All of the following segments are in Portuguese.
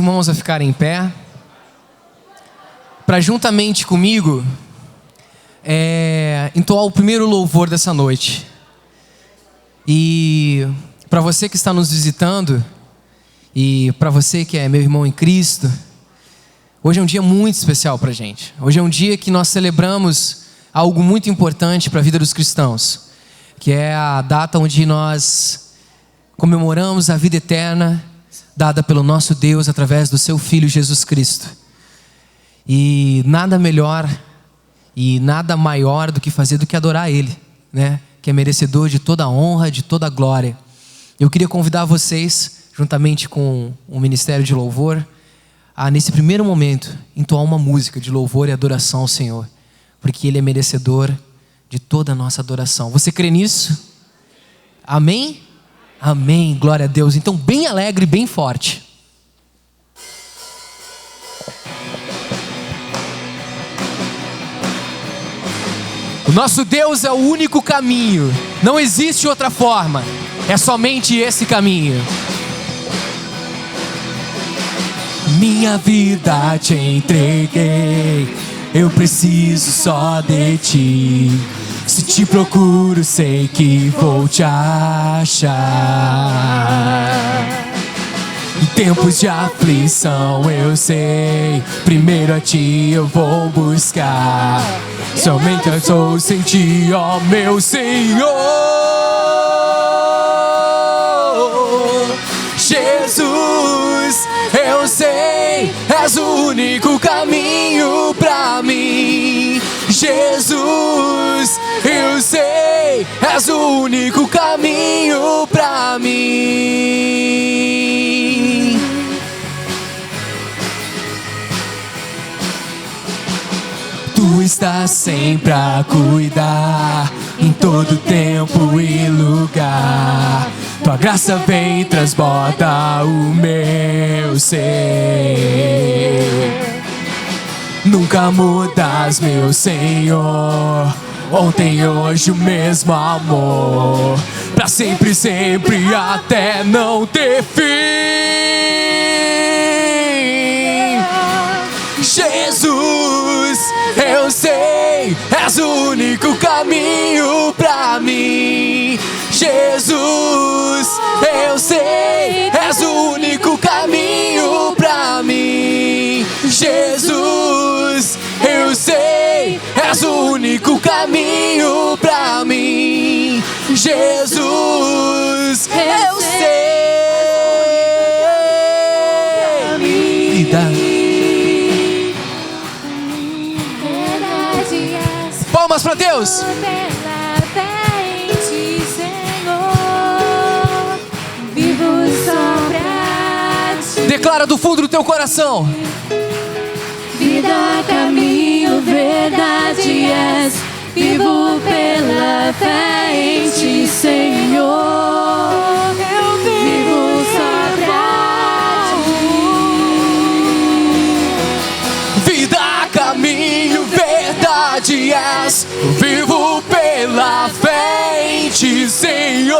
irmãos a ficarem em pé, para juntamente comigo entoar o primeiro louvor dessa noite. E para você que está nos visitando, e para você que é meu irmão em Cristo, hoje é um dia muito especial para a gente. Hoje é um dia que nós celebramos algo muito importante para a vida dos cristãos, que é a data onde nós comemoramos a vida eterna dada pelo nosso Deus através do seu Filho Jesus Cristo. E nada melhor e nada maior do que adorar Ele, né? Que é merecedor de toda a honra, de toda a glória. Eu queria convidar vocês, juntamente com o Ministério de Louvor, a nesse primeiro momento entoar uma música de louvor e adoração ao Senhor, porque Ele é merecedor de toda a nossa adoração. Você crê nisso? Amém? Amém, glória a Deus. Então bem alegre, bem forte. O nosso Deus é o único caminho, não existe outra forma, é somente esse caminho. Minha vida te entreguei, eu preciso só de ti. Se te procuro, sei que vou te achar. Em tempos de aflição, eu sei, primeiro a ti eu vou buscar. Somente eu sou sem ti, ó meu Senhor. Jesus, eu sei, és o único caminho pra mim. Jesus, eu sei, és o único caminho pra mim. Tu estás sempre a cuidar, em todo tempo e lugar. Tua graça vem e transborda o meu ser. Nunca mudas, meu Senhor, ontem, hoje o mesmo amor, pra sempre, sempre, até não ter fim. Jesus, eu sei, és o único caminho pra mim. Jesus, eu sei, és o único caminho pra mim. Jesus, eu sei, és o único caminho pra mim. Jesus, eu sei. Palmas para Deus. Declara do fundo do teu coração. Vida, caminho, verdade és. Vivo pela fé em ti, Senhor. Eu vivo só pra ti. Vida, caminho, verdade és. Vivo pela fé em ti, Senhor.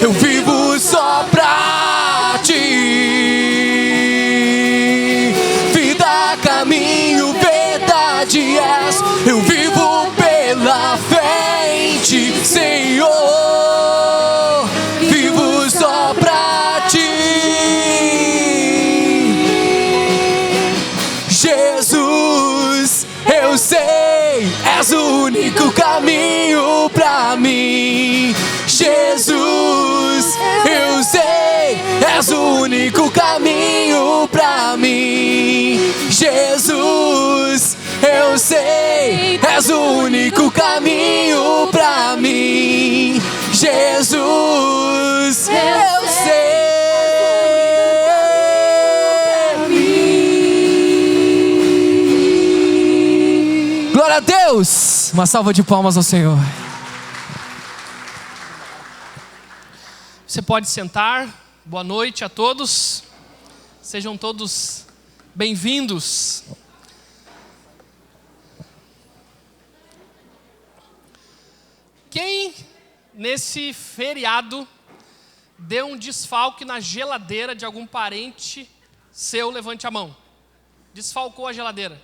Eu vivo só pra ti. Vida, caminho, verdade és. Eu vivo pela fé em ti, Senhor. Vivo só pra ti. Jesus, eu sei, és o único caminho pra mim. Jesus, eu sei, és o único caminho pra mim. Jesus, eu sei, és o único caminho pra mim. Jesus, eu sei. Glória a Deus! Uma salva de palmas ao Senhor. Você pode sentar. Boa noite a todos. Sejam todos bem-vindos. Quem nesse feriado deu um desfalque na geladeira de algum parente seu? Levante a mão. Desfalcou a geladeira.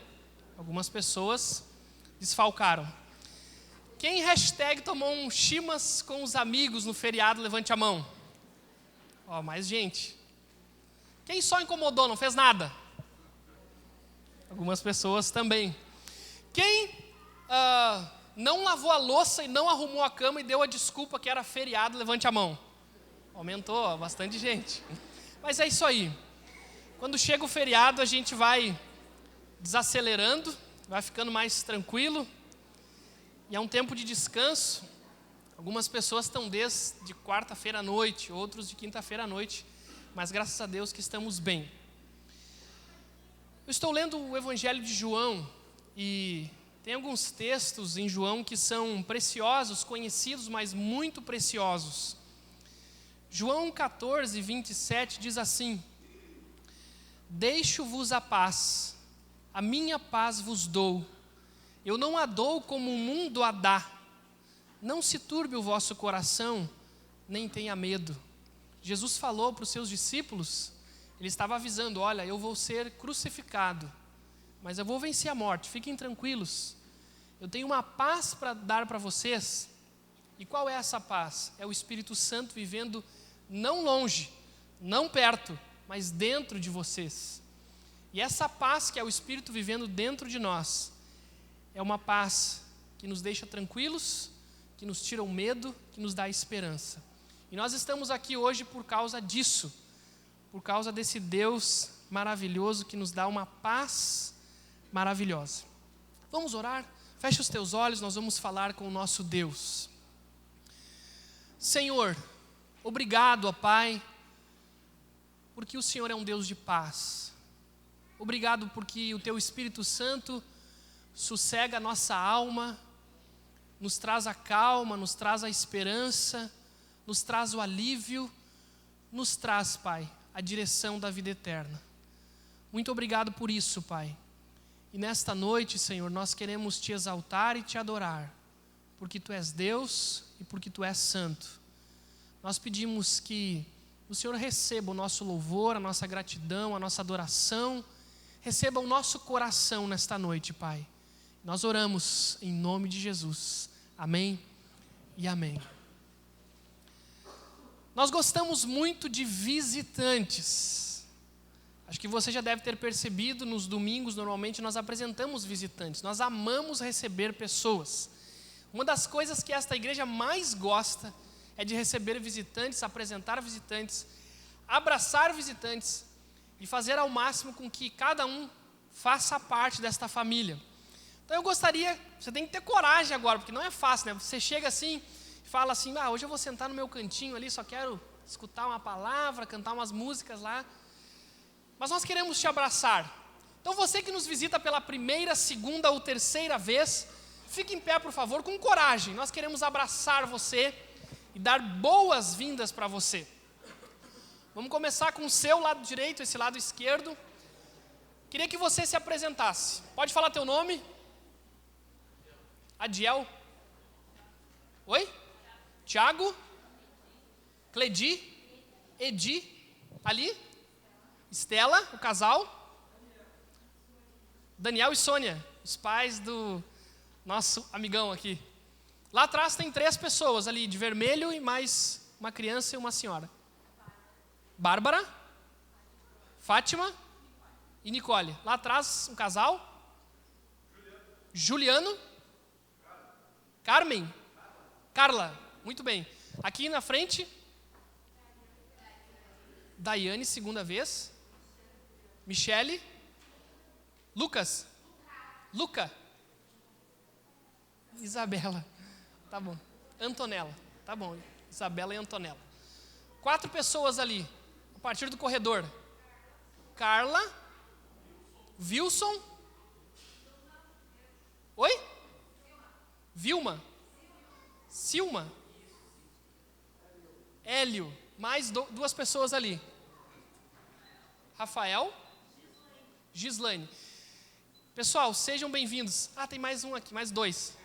Algumas pessoas desfalcaram. Quem hashtag tomou um chimas com os amigos no feriado? Levante a mão. Ó, mais gente. Quem só incomodou, não fez nada? Algumas pessoas também. Quem não lavou a louça e não arrumou a cama e deu a desculpa que era feriado? Levante a mão. Aumentou, bastante gente. Mas é isso aí. Quando chega o feriado, a gente vai desacelerando, vai ficando mais tranquilo. E é um tempo de descanso. Algumas pessoas estão desde quarta-feira à noite, outros de quinta-feira à noite. Mas graças a Deus que estamos bem. Eu estou lendo o Evangelho de João e tem alguns textos em João que são preciosos, conhecidos, mas muito preciosos. João 14, 27 diz assim: deixo-vos a paz, a minha paz vos dou. Eu não a dou como o mundo a dá. Não se turbe o vosso coração, nem tenha medo. Jesus falou para os seus discípulos, ele estava avisando: olha, eu vou ser crucificado, mas eu vou vencer a morte, fiquem tranquilos. Eu tenho uma paz para dar para vocês. E qual é essa paz? É o Espírito Santo vivendo não longe, não perto, mas dentro de vocês. E essa paz que é o Espírito vivendo dentro de nós, é uma paz que nos deixa tranquilos, que nos tira o medo, que nos dá esperança. E nós estamos aqui hoje por causa disso, por causa desse Deus maravilhoso que nos dá uma paz maravilhosa. Vamos orar? Feche os teus olhos, nós vamos falar com o nosso Deus. Senhor, obrigado, ó Pai, porque o Senhor é um Deus de paz. Obrigado porque o Teu Espírito Santo sossega a nossa alma, nos traz a calma, nos traz a esperança, nos traz o alívio, nos traz, Pai, a direção da vida eterna. Muito obrigado por isso, Pai. E nesta noite, Senhor, nós queremos Te exaltar e Te adorar, porque Tu és Deus e porque Tu és santo. Nós pedimos que o Senhor receba o nosso louvor, a nossa gratidão, a nossa adoração, receba o nosso coração nesta noite, Pai. Nós oramos em nome de Jesus. Amém e amém. Nós gostamos muito de visitantes. Acho que você já deve ter percebido, nos domingos normalmente nós apresentamos visitantes. Nós amamos receber pessoas. Uma das coisas que esta igreja mais gosta é de receber visitantes, apresentar visitantes, abraçar visitantes e fazer ao máximo com que cada um faça parte desta família. Então eu gostaria, você tem que ter coragem agora, porque não é fácil, né? Você chega assim e fala assim: hoje eu vou sentar no meu cantinho ali, só quero escutar uma palavra, cantar umas músicas lá. Mas nós queremos te abraçar. Então você que nos visita pela primeira, segunda ou terceira vez, fique em pé, por favor, com coragem. Nós queremos abraçar você e dar boas-vindas para você. Vamos começar com o seu lado direito, esse lado esquerdo. Queria que você se apresentasse. Pode falar teu nome? Adiel? Oi? Tiago? Cledi? Edi? Ali? Estela, o casal? Daniel e Sônia, os pais do nosso amigão aqui. Lá atrás tem 3 pessoas ali, de vermelho e mais uma criança e uma senhora. Bárbara, Fátima e Nicole. Lá atrás um casal. Juliano. Carmen. Carla, muito bem. Aqui na frente, Daiane, segunda vez. Michele. Lucas. Luca. Isabela. Tá bom. Antonella. Tá bom. Isabela e Antonella. 4 pessoas ali, a partir do corredor. Carla. Wilson. Oi? Vilma. Silma. Hélio. Mais 2 pessoas ali. Rafael. Gislaine. Pessoal, sejam bem-vindos. Tem mais um aqui, mais 2.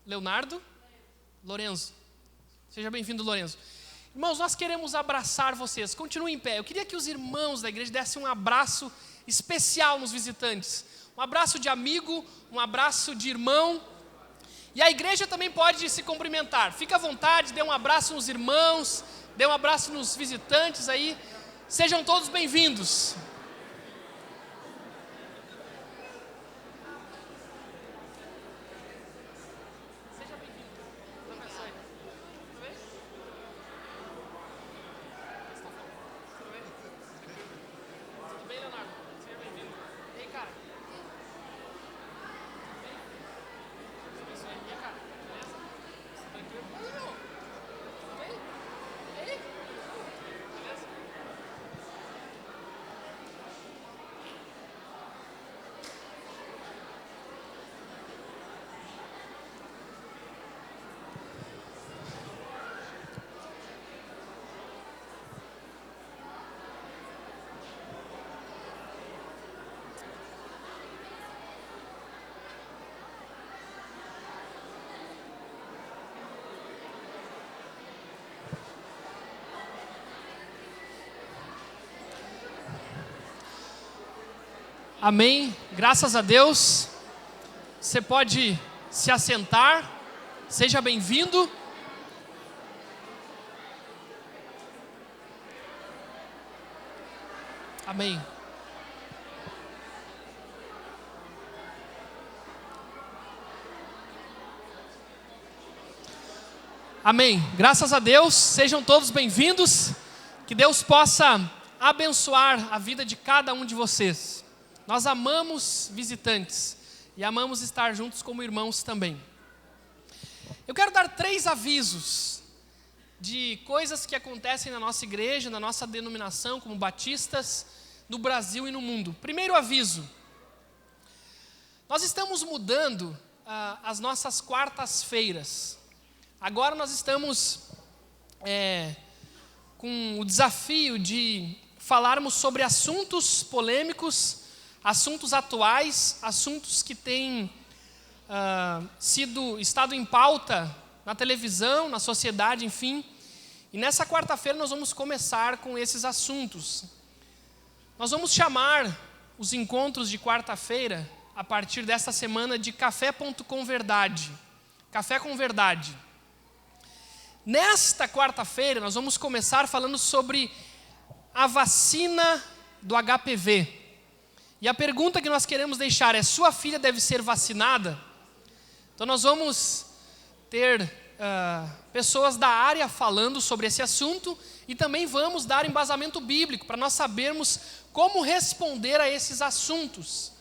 Leonardo. Lorenzo. Seja bem-vindo, Lourenço. Irmãos, nós queremos abraçar vocês. Continuem em pé. Eu queria que os irmãos da igreja dessem um abraço especial nos visitantes. Um abraço de amigo, um abraço de irmão. E a igreja também pode se cumprimentar. Fica à vontade, dê um abraço nos irmãos, dê um abraço nos visitantes aí. Sejam todos bem-vindos. Amém, graças a Deus. Você pode se assentar, seja bem-vindo. Amém. Amém, graças a Deus, sejam todos bem-vindos. Que Deus possa abençoar a vida de cada um de vocês. Nós amamos visitantes e amamos estar juntos como irmãos também. Eu quero dar 3 avisos de coisas que acontecem na nossa igreja, na nossa denominação como batistas, no Brasil e no mundo. Primeiro aviso: nós estamos mudando as nossas quartas-feiras. Agora nós estamos com o desafio de falarmos sobre assuntos polêmicos, assuntos atuais, assuntos que têm estado em pauta na televisão, na sociedade, enfim. E nessa quarta-feira nós vamos começar com esses assuntos. Nós vamos chamar os encontros de quarta-feira, a partir desta semana, de Café.com Verdade. Café com Verdade. Nesta quarta-feira nós vamos começar falando sobre a vacina do HPV. E a pergunta que nós queremos deixar é: sua filha deve ser vacinada? Então nós vamos ter pessoas da área falando sobre esse assunto e também vamos dar embasamento bíblico para nós sabermos como responder a esses assuntos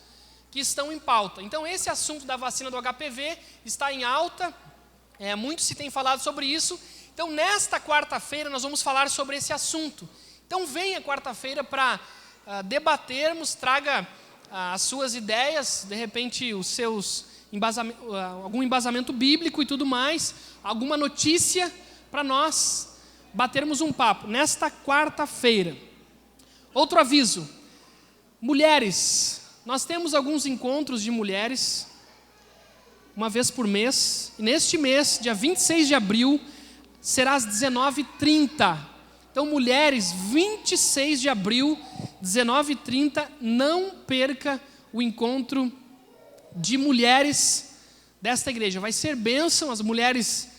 que estão em pauta. Então esse assunto da vacina do HPV está em alta, muito se tem falado sobre isso. Então nesta quarta-feira nós vamos falar sobre esse assunto. Então venha quarta-feira para debatermos, traga as suas ideias, de repente os seus algum embasamento bíblico e tudo mais, alguma notícia para nós batermos um papo nesta quarta-feira. Outro aviso: mulheres, nós temos alguns encontros de mulheres, uma vez por mês, e neste mês, dia 26 de abril, será às 19h30. Então, mulheres, 26 de abril, 19h30, não perca o encontro de mulheres desta igreja. Vai ser bênção, as mulheres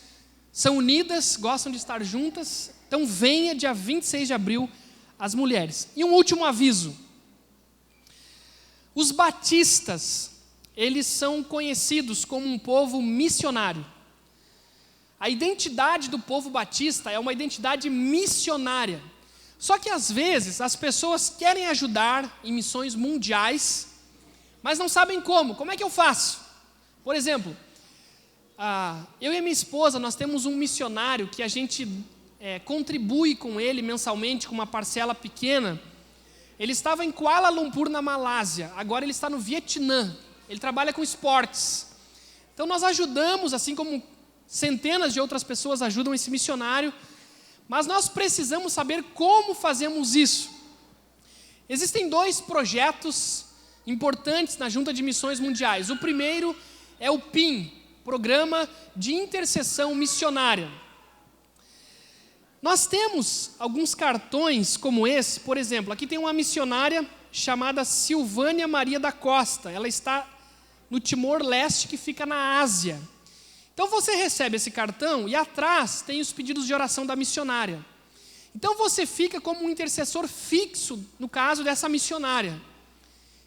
são unidas, gostam de estar juntas. Então, venha dia 26 de abril, as mulheres. E um último aviso: os batistas, eles são conhecidos como um povo missionário. A identidade do povo batista é uma identidade missionária. Só que às vezes as pessoas querem ajudar em missões mundiais, mas não sabem como. Como é que eu faço? Por exemplo, eu e a minha esposa, nós temos um missionário que a gente contribui com ele mensalmente com uma parcela pequena. Ele estava em Kuala Lumpur, na Malásia. Agora ele está no Vietnã. Ele trabalha com esportes. Então nós ajudamos, assim como centenas de outras pessoas ajudam esse missionário, mas nós precisamos saber como fazemos isso. Existem 2 projetos importantes na Junta de Missões Mundiais. O primeiro é o PIM, Programa de Intercessão Missionária. Nós temos alguns cartões como esse, por exemplo, aqui tem uma missionária chamada Silvânia Maria da Costa. Ela está no Timor-Leste, que fica na Ásia. Então você recebe esse cartão e atrás tem os pedidos de oração da missionária. Então você fica como um intercessor fixo no caso dessa missionária.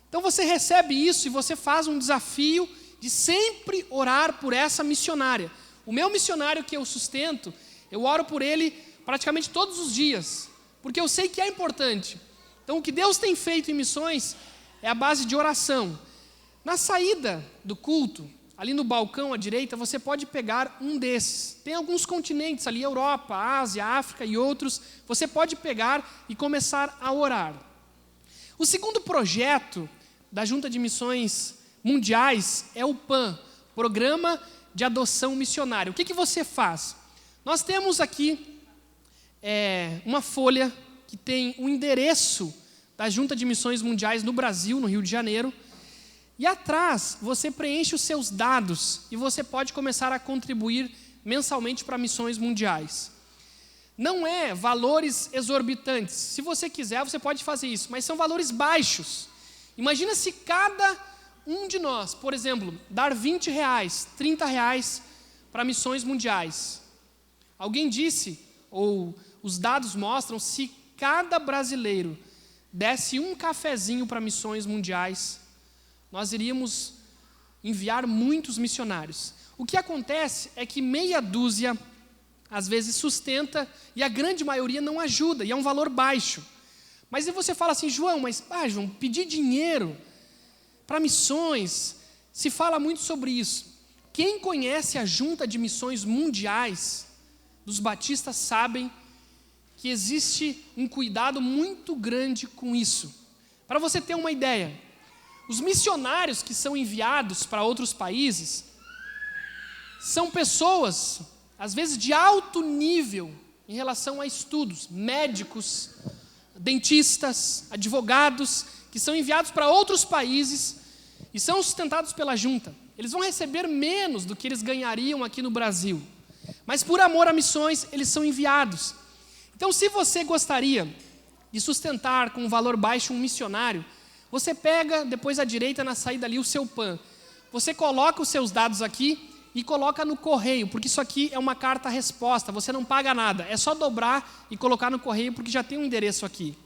Então você recebe isso e você faz um desafio de sempre orar por essa missionária. O meu missionário que eu sustento, eu oro por ele praticamente todos os dias, porque eu sei que é importante. Então o que Deus tem feito em missões é a base de oração. Na saída do culto, ali no balcão à direita, você pode pegar um desses. Tem alguns continentes ali, Europa, Ásia, África e outros. Você pode pegar e começar a orar. O segundo projeto da Junta de Missões Mundiais é o PAM, Programa de Adoção Missionária. O que você faz? Nós temos aqui uma folha que tem o endereço da Junta de Missões Mundiais no Brasil, no Rio de Janeiro. E atrás, você preenche os seus dados e você pode começar a contribuir mensalmente para missões mundiais. Não é valores exorbitantes. Se você quiser, você pode fazer isso, mas são valores baixos. Imagina se cada um de nós, por exemplo, dar R$20, R$30 para missões mundiais. Alguém disse, ou os dados mostram, se cada brasileiro desse um cafezinho para missões mundiais, nós iríamos enviar muitos missionários. O que acontece é que meia dúzia, às vezes, sustenta e a grande maioria não ajuda, e é um valor baixo. Mas aí você fala assim, João, João, pedir dinheiro para missões, se fala muito sobre isso. Quem conhece a Junta de Missões Mundiais dos Batistas sabem que existe um cuidado muito grande com isso. Para você ter uma ideia, os missionários que são enviados para outros países são pessoas, às vezes, de alto nível em relação a estudos, médicos, dentistas, advogados, que são enviados para outros países e são sustentados pela junta. Eles vão receber menos do que eles ganhariam aqui no Brasil, mas por amor a missões, eles são enviados. Então, se você gostaria de sustentar com um valor baixo um missionário, você pega, depois à direita, na saída ali, o seu PAN. Você coloca os seus dados aqui e coloca no correio, porque isso aqui é uma carta-resposta, você não paga nada. É só dobrar e colocar no correio, porque já tem um endereço aqui.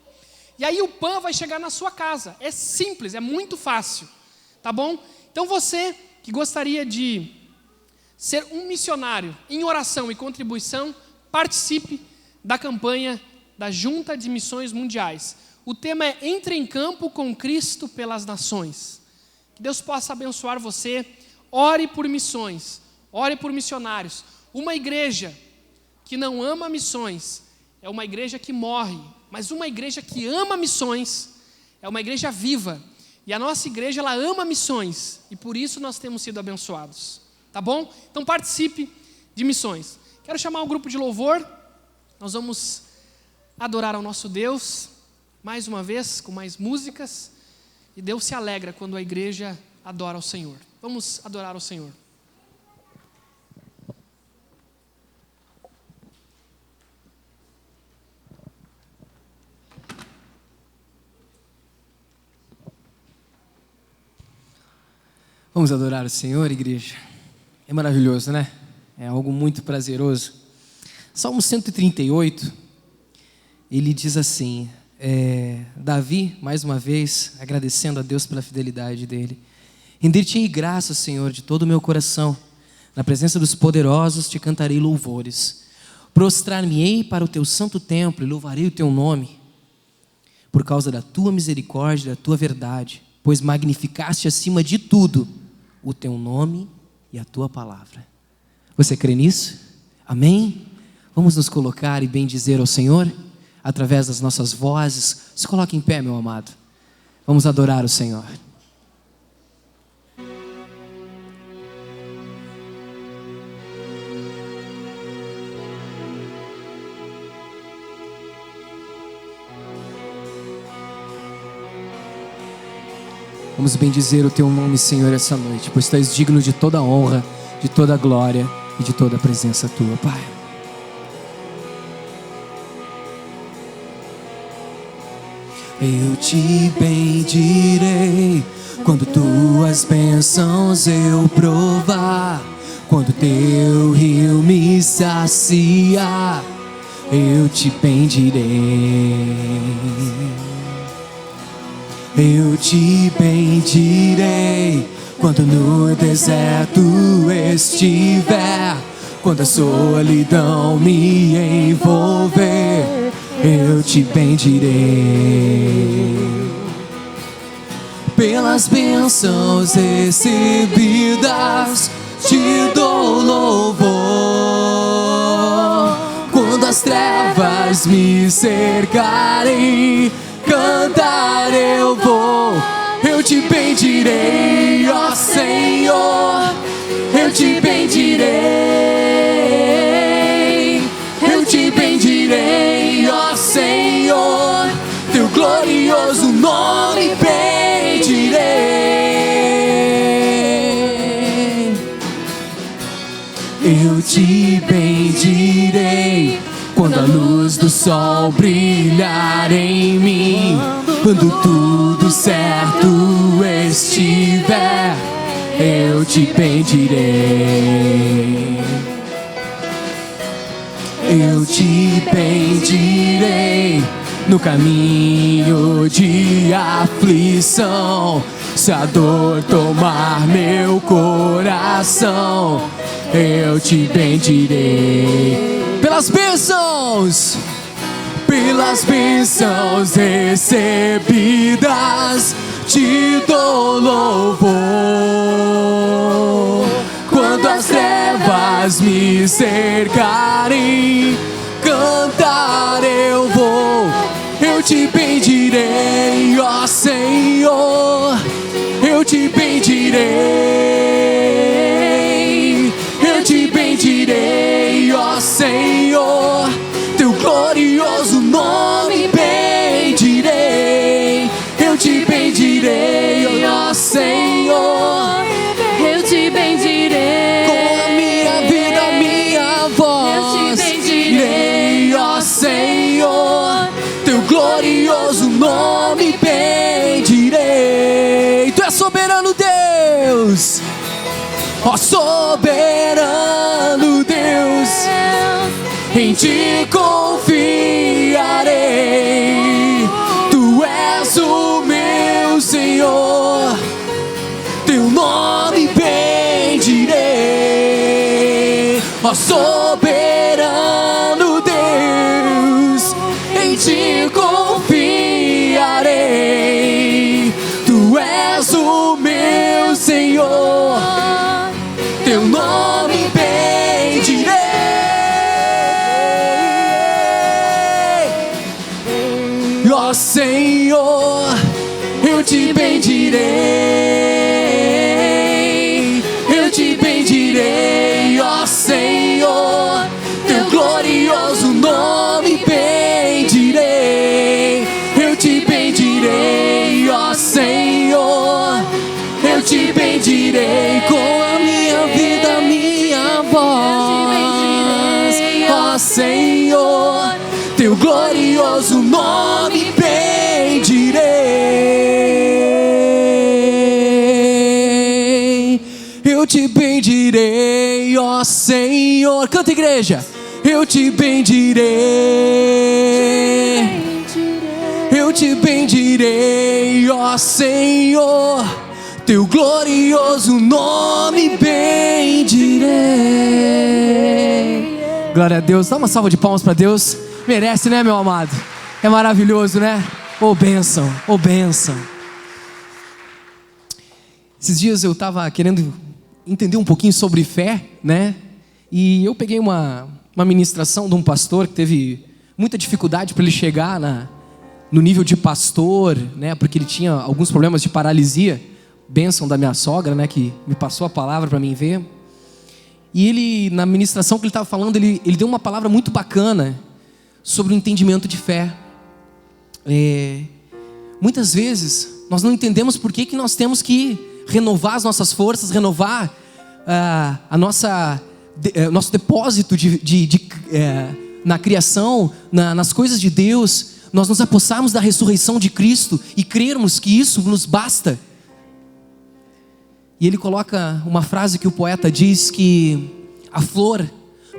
E aí o PAN vai chegar na sua casa. É simples, é muito fácil. Tá bom? Então você que gostaria de ser um missionário em oração e contribuição, participe da campanha da Junta de Missões Mundiais. O tema é Entre em Campo com Cristo pelas Nações. Que Deus possa abençoar você. Ore por missões, ore por missionários. Uma igreja que não ama missões é uma igreja que morre, mas uma igreja que ama missões é uma igreja viva. E a nossa igreja, ela ama missões e por isso nós temos sido abençoados. Tá bom? Então participe de missões. Quero chamar o grupo de louvor. Nós vamos adorar ao nosso Deus mais uma vez, com mais músicas. E Deus se alegra quando a igreja adora ao Senhor. Vamos adorar ao Senhor. Vamos adorar o Senhor, igreja. É maravilhoso, né? É algo muito prazeroso. Salmo 138, ele diz assim, Davi, mais uma vez, agradecendo a Deus pela fidelidade dele. Render-te-ei graça, Senhor, de todo o meu coração. Na presença dos poderosos te cantarei louvores. Prostrar-me-ei para o teu santo templo e louvarei o teu nome. Por causa da tua misericórdia, da tua verdade, pois magnificaste acima de tudo o teu nome e a tua palavra. Você crê nisso? Amém? Vamos nos colocar e bendizer ao Senhor através das nossas vozes. Se coloque em pé, meu amado. Vamos adorar o Senhor. Vamos bendizer o teu nome, Senhor, essa noite, pois tu és digno de toda honra, de toda glória e de toda presença tua, Pai. Eu te bendirei quando tuas bênçãos eu provar, quando teu rio me saciar, eu te bendirei. Eu te bendirei quando no deserto estiver, quando a solidão me envolver, eu te bendirei. Pelas bênçãos recebidas te dou louvor. Quando as trevas me cercarem, cantar eu vou. Eu te bendirei, ó Senhor. Eu te bendirei. Eu te bendirei, ó Senhor. Teu glorioso nome bendirei. Eu te bendirei quando a luz do sol brilhar em mim, quando tudo certo estiver, eu te bendirei. Eu te bendirei no caminho de aflição. Se a dor tomar meu coração, eu te bendirei. Pelas bênçãos recebidas, te dou louvor. Quando as trevas me cercarem, cantar eu vou. Eu te bendirei, ó Senhor. Eu te bendirei. Eu te bendirei, ó Senhor. Teu glorioso nome bendirei. Eu te bendirei, ó Senhor. Eu te bendirei. Com a minha vida, minha voz. Eu te bendirei, ó Senhor. Teu glorioso nome bendirei. Tu és soberano Deus, ó soberano Deus. Em ti confiarei. Tu és o meu Senhor. Teu nome bendirei. Ó soberano Deus, em ti confiarei. Tu és o meu Senhor. Teu nome bendirei. Ó Senhor, eu te bendirei. Eu te bendirei, ó Senhor. Teu glorioso nome bendirei. Eu te bendirei, ó Senhor. Eu te bendirei com a minha vida, minha voz. Ó Senhor, teu glorioso nome bendirei. Eu te bendirei, ó Senhor. Canta, igreja. Eu te bendirei. Eu te bendirei, ó Senhor. Teu glorioso nome bendirei. Glória a Deus. Dá uma salva de palmas para Deus. Merece, né, meu amado? É maravilhoso, né? Ô bênção, ô bênção. Esses dias eu estava querendo entender um pouquinho sobre fé, né? E eu peguei uma ministração de um pastor que teve muita dificuldade para ele chegar no nível de pastor, né? Porque ele tinha alguns problemas de paralisia. Bênção da minha sogra, né? Que me passou a palavra para mim ver. E ele, na ministração que ele estava falando, ele deu uma palavra muito bacana sobre o entendimento de fé. Muitas vezes nós não entendemos por que nós temos que renovar as nossas forças, renovar nosso depósito na criação, nas coisas de Deus, nós nos apossarmos da ressurreição de Cristo e crermos que isso nos basta. E ele coloca uma frase que o poeta diz que a flor,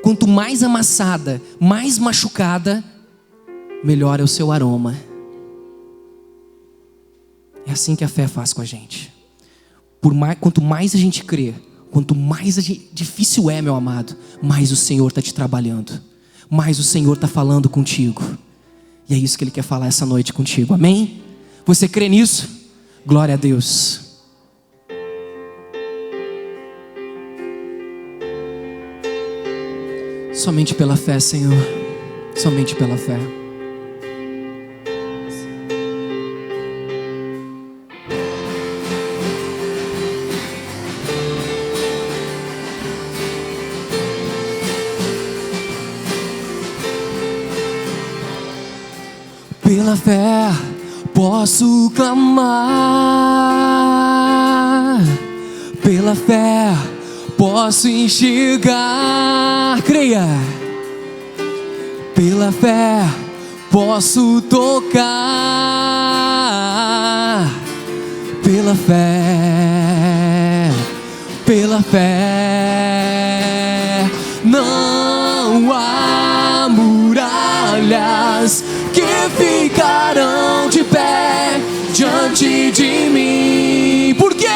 quanto mais amassada, mais machucada, melhor é o seu aroma. É assim que a fé faz com a gente. Quanto mais a gente crê, quanto mais difícil é, meu amado, mais o Senhor está te trabalhando, mais o Senhor está falando contigo. E é isso que Ele quer falar essa noite contigo, amém? Você crê nisso? Glória a Deus. Somente pela fé, Senhor, somente pela fé. Pela fé posso clamar, pela fé posso enxergar, creia. Pela fé posso tocar, pela fé não há muralhas que ficarão de pé diante de mim. Por quê?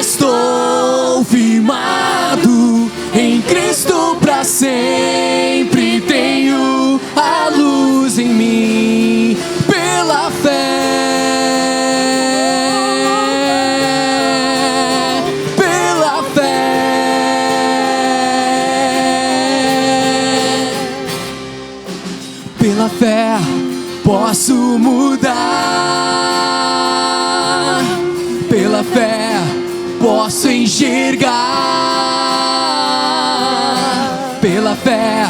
Estou firmado em Cristo para sempre. Tenho a luz em mim. Pela fé, pela fé, pela fé posso mudar, pela fé posso enxergar, pela fé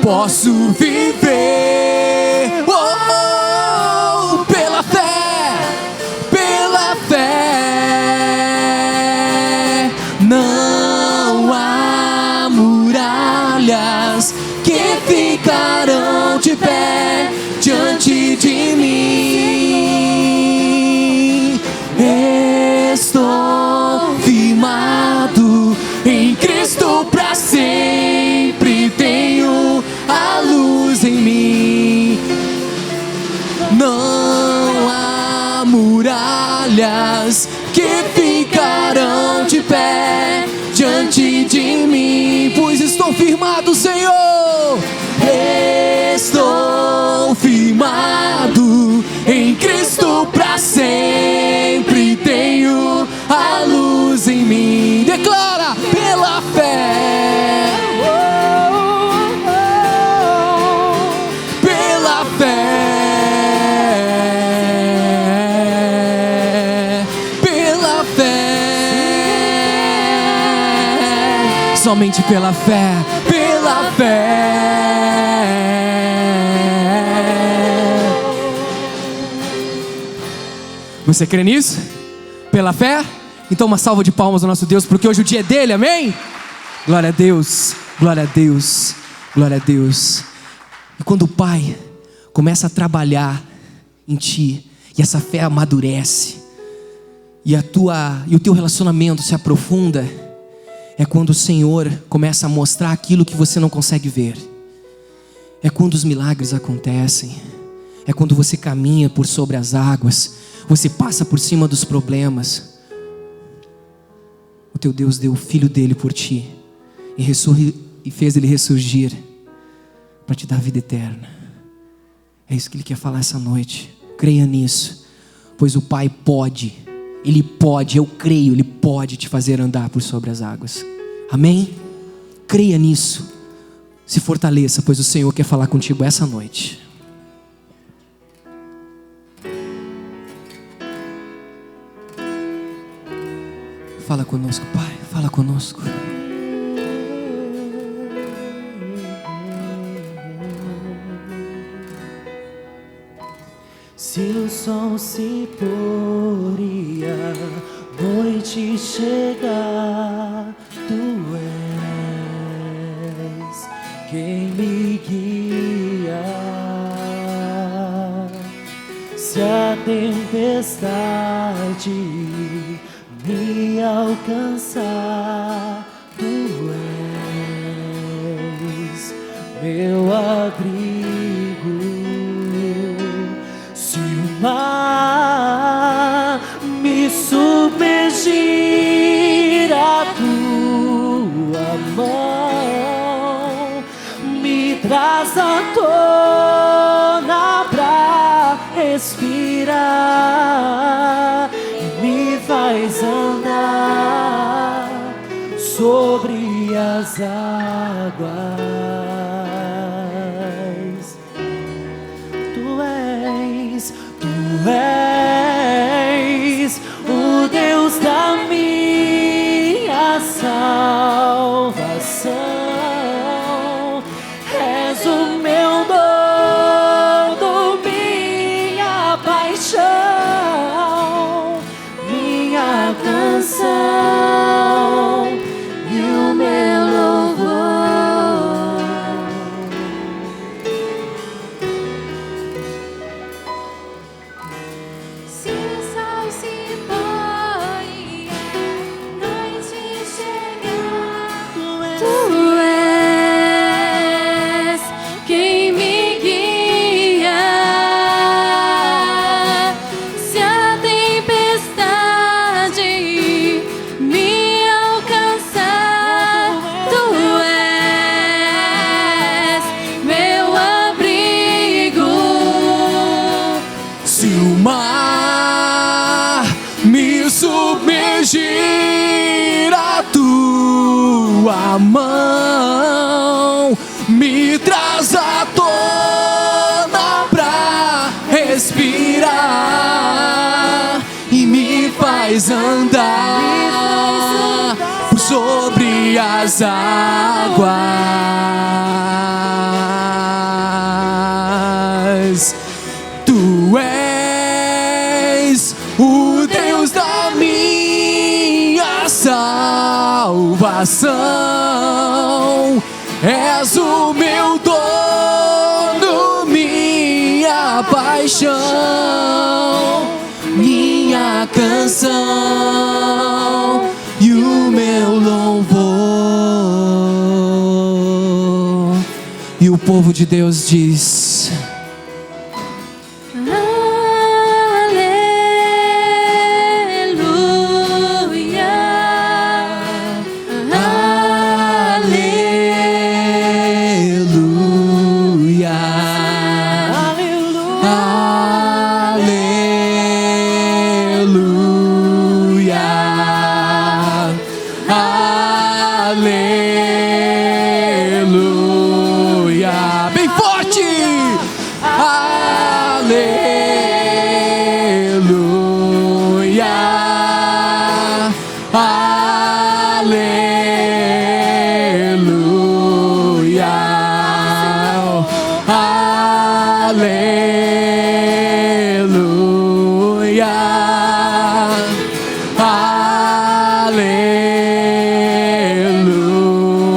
posso viver. Oh, pela fé não há muralhas que ficarão de pé diante de mim. Estou firmado em Cristo para sempre. Tenho a luz em mim. Não há muralhas que ficarão de pé diante de mim, pois estou firmado, Senhor. Estou firmado em Cristo para sempre. Tenho a luz em mim. Declara: pela fé, pela fé, pela fé, somente pela fé, pela fé. Você crê nisso? Pela fé? Então uma salva de palmas ao nosso Deus, porque hoje o dia é dele, amém? Glória a Deus, glória a Deus, glória a Deus. E quando o Pai começa a trabalhar em ti, e essa fé amadurece, e o teu relacionamento se aprofunda, é quando o Senhor começa a mostrar aquilo que você não consegue ver. É quando os milagres acontecem. É quando você caminha por sobre as águas, você passa por cima dos problemas. O teu Deus deu o Filho dele por ti e fez ele ressurgir para te dar vida eterna. É isso que Ele quer falar essa noite. Creia nisso, pois o Pai pode, Ele pode, eu creio, Ele pode te fazer andar por sobre as águas. Amém? Creia nisso. Se fortaleça, pois o Senhor quer falar contigo essa noite. Fala conosco, Pai, fala conosco. Se o sol se pôr e a noite chegar, Tu és quem me guia. se a tempestade me alcançar, tu és meu abrigo. Se o mar me submergir, a tua mão me traz à tona pra respirar e me faz andar sobre as águas. Tu és o Deus da minha salvação. És o meu dono, minha paixão, minha canção e o meu louvor. Se o sol se põe e a noite chegar, tu és quem me guia. Se a tempestade me alcançar, tu és meu abrigo. Se o mar me submergir, a tua mão me traz à tona pra respirar e me faz andar por sobre as águas. Tu és o Deus da minha salvação. És o meu dono, minha paixão, minha canção e o meu louvor. E o povo de Deus diz: aleluia. Bem forte! Aleluia. Aleluia. Aleluia.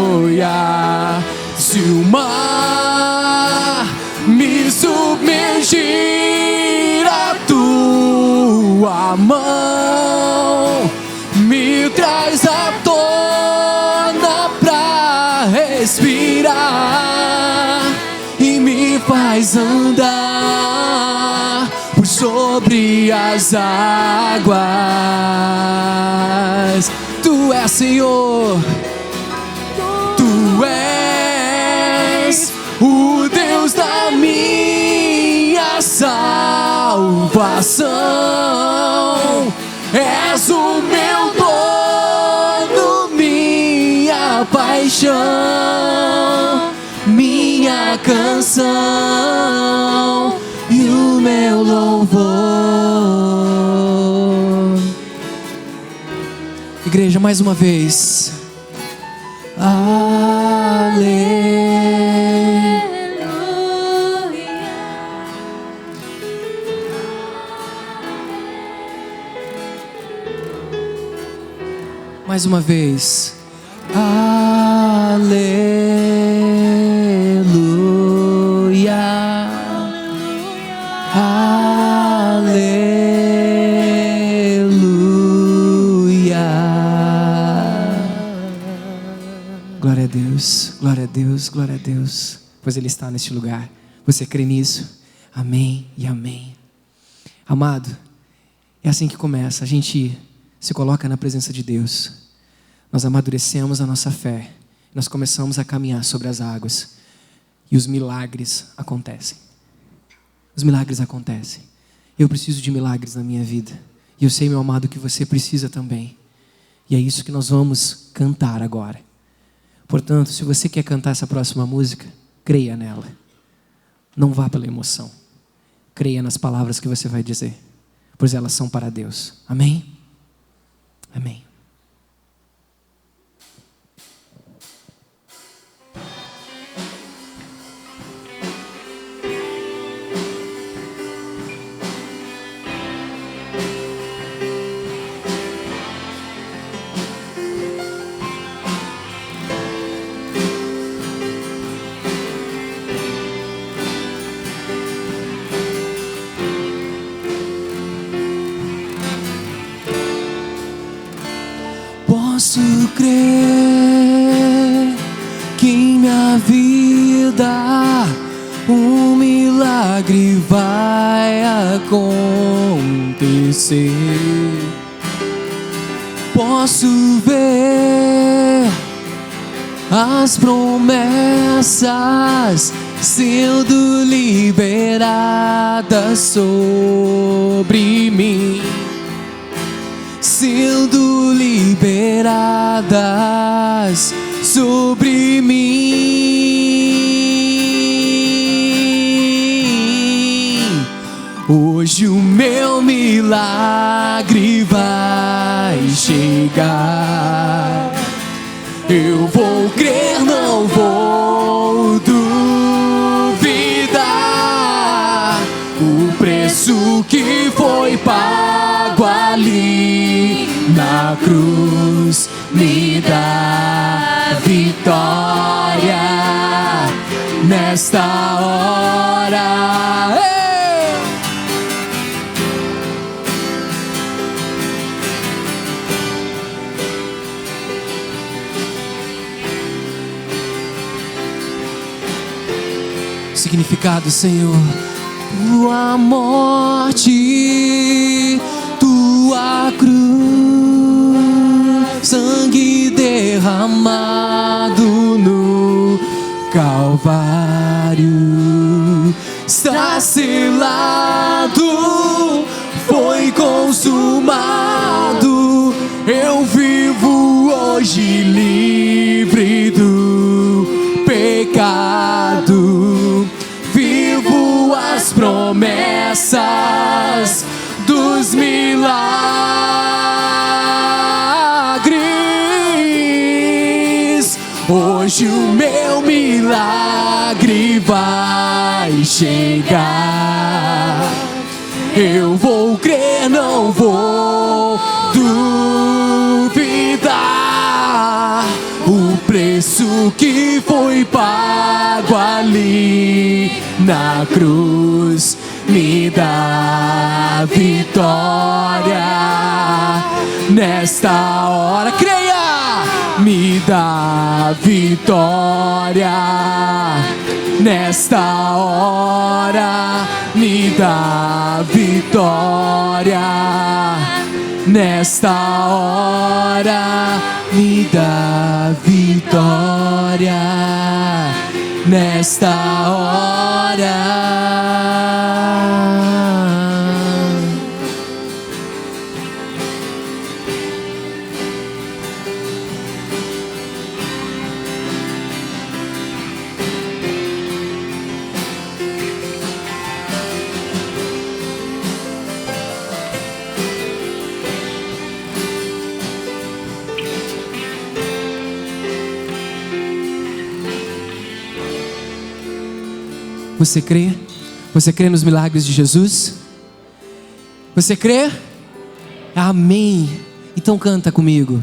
Aleluia. Se o mar me submergir, a tua mão me traz à tona pra respirar e me faz andar por sobre as águas. Tu és, Senhor, tu és o Deus da minha salvação. És o meu dono, minha paixão, minha canção e o meu louvor. Igreja, mais uma vez. Mais uma vez. Aleluia. Aleluia. Glória a Deus, glória a Deus, glória a Deus. Pois Ele está neste lugar. Você crê nisso? Amém e amém. Amado, é assim que começa. A gente se coloca na presença de Deus. Nós amadurecemos a nossa fé. Nós começamos a caminhar sobre as águas. E os milagres acontecem. Os milagres acontecem. Eu preciso de milagres na minha vida. E eu sei, meu amado, que você precisa também. E é isso que nós vamos cantar agora. Portanto, se você quer cantar essa próxima música, creia nela. Não vá pela emoção. Creia nas palavras que você vai dizer, pois elas são para Deus. Amém? Amém. Posso crer que em minha vida um milagre vai acontecer. Posso ver as promessas sendo liberadas sobre mim, sendo liberadas sobre mim. Hoje o meu milagre vai chegar. Eu vou crer, não vou duvidar. O preço que foi pago ali na cruz me dá vitória nesta hora. Significado, Senhor. Tua morte, tua cruz, sangue derramado no Calvário, está selado, foi consumado. Eu vivo hoje livre do pecado, vivo as promessas dos milagres. Hoje o meu milagre vai chegar. Eu vou crer, não vou duvidar. O preço que foi pago ali na cruz me dá vitória nesta hora. Creia! Me dá vitória nesta hora. Me dá vitória nesta hora. Me dá vitória nesta hora. Você crê? Você crê nos milagres de Jesus? Você crê? Amém. Então canta comigo.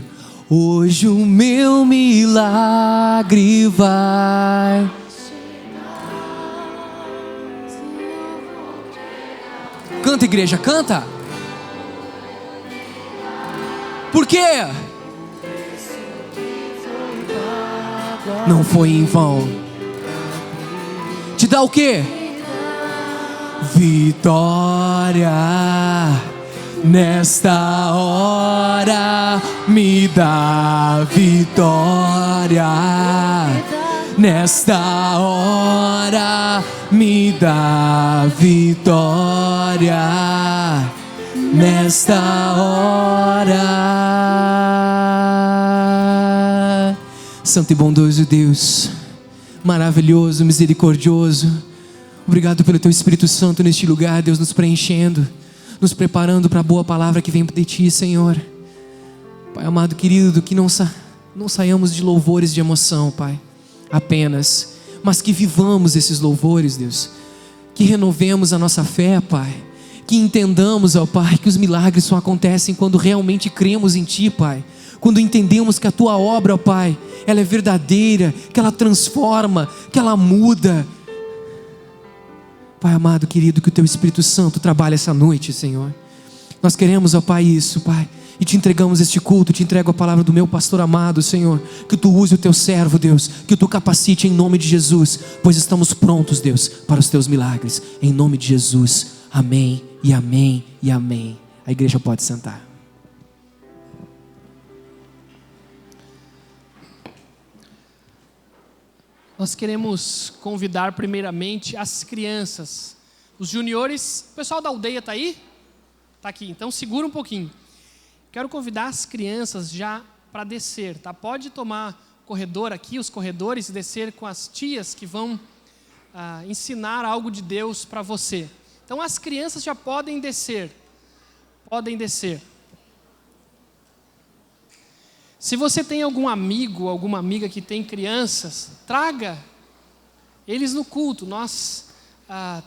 Hoje o meu milagre vai Canta, igreja, canta. Por quê? Não foi em vão. Te dá o quê? Vitória. Nesta hora me dá vitória. Nesta hora me dá vitória. Nesta hora. Santo e bondoso Deus, maravilhoso, misericordioso, obrigado pelo Teu Espírito Santo neste lugar, Deus, nos preenchendo, nos preparando para a boa palavra que vem de Ti, Senhor. Pai amado, querido, que não saiamos de louvores de emoção, Pai, apenas, mas que vivamos esses louvores, Deus, que renovemos a nossa fé, Pai, que entendamos, ó Pai, que os milagres só acontecem quando realmente cremos em Ti, Pai, quando entendemos que a Tua obra, ó Pai, ela é verdadeira, que ela transforma, que ela muda. Pai amado, querido, que o Teu Espírito Santo trabalhe essa noite, Senhor. Nós queremos, ó Pai, isso, Pai, e Te entregamos este culto, Te entrego a palavra do meu pastor amado, Senhor, que Tu use o Teu servo, Deus, que Tu capacite em nome de Jesus, pois estamos prontos, Deus, para os Teus milagres, em nome de Jesus, amém, e amém, e amém. A igreja pode sentar. Nós queremos convidar primeiramente as crianças, os juniores. O pessoal da aldeia está aí? Está aqui, então segura um pouquinho. Quero convidar as crianças já para descer, tá? Pode tomar corredor aqui, os corredores, e descer com as tias que vão ensinar algo de Deus para você. Então as crianças já podem descer. Podem descer. Se você tem algum amigo, alguma amiga que tem crianças, traga eles no culto. Nós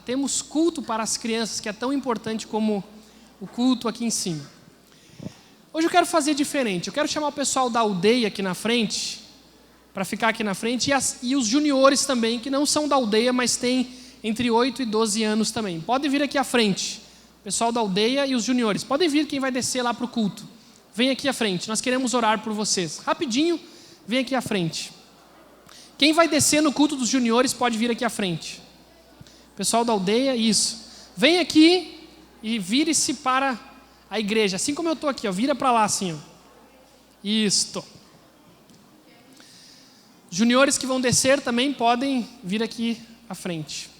temos culto para as crianças, que é tão importante como o culto aqui em cima. Hoje eu quero fazer diferente. Eu quero chamar o pessoal da aldeia aqui na frente, para ficar aqui na frente, e os juniores também, que não são da aldeia, mas têm entre 8 e 12 anos também. Podem vir aqui à frente. O pessoal da aldeia e os juniores. Podem vir, quem vai descer lá para o culto. Vem aqui à frente, nós queremos orar por vocês. Rapidinho, vem aqui à frente. Quem vai descer no culto dos juniores pode vir aqui à frente. Pessoal da aldeia, isso. Vem aqui e vire-se para a igreja. Assim como eu estou aqui, ó, vira para lá assim. Ó. Isto. Juniores que vão descer também podem vir aqui à frente.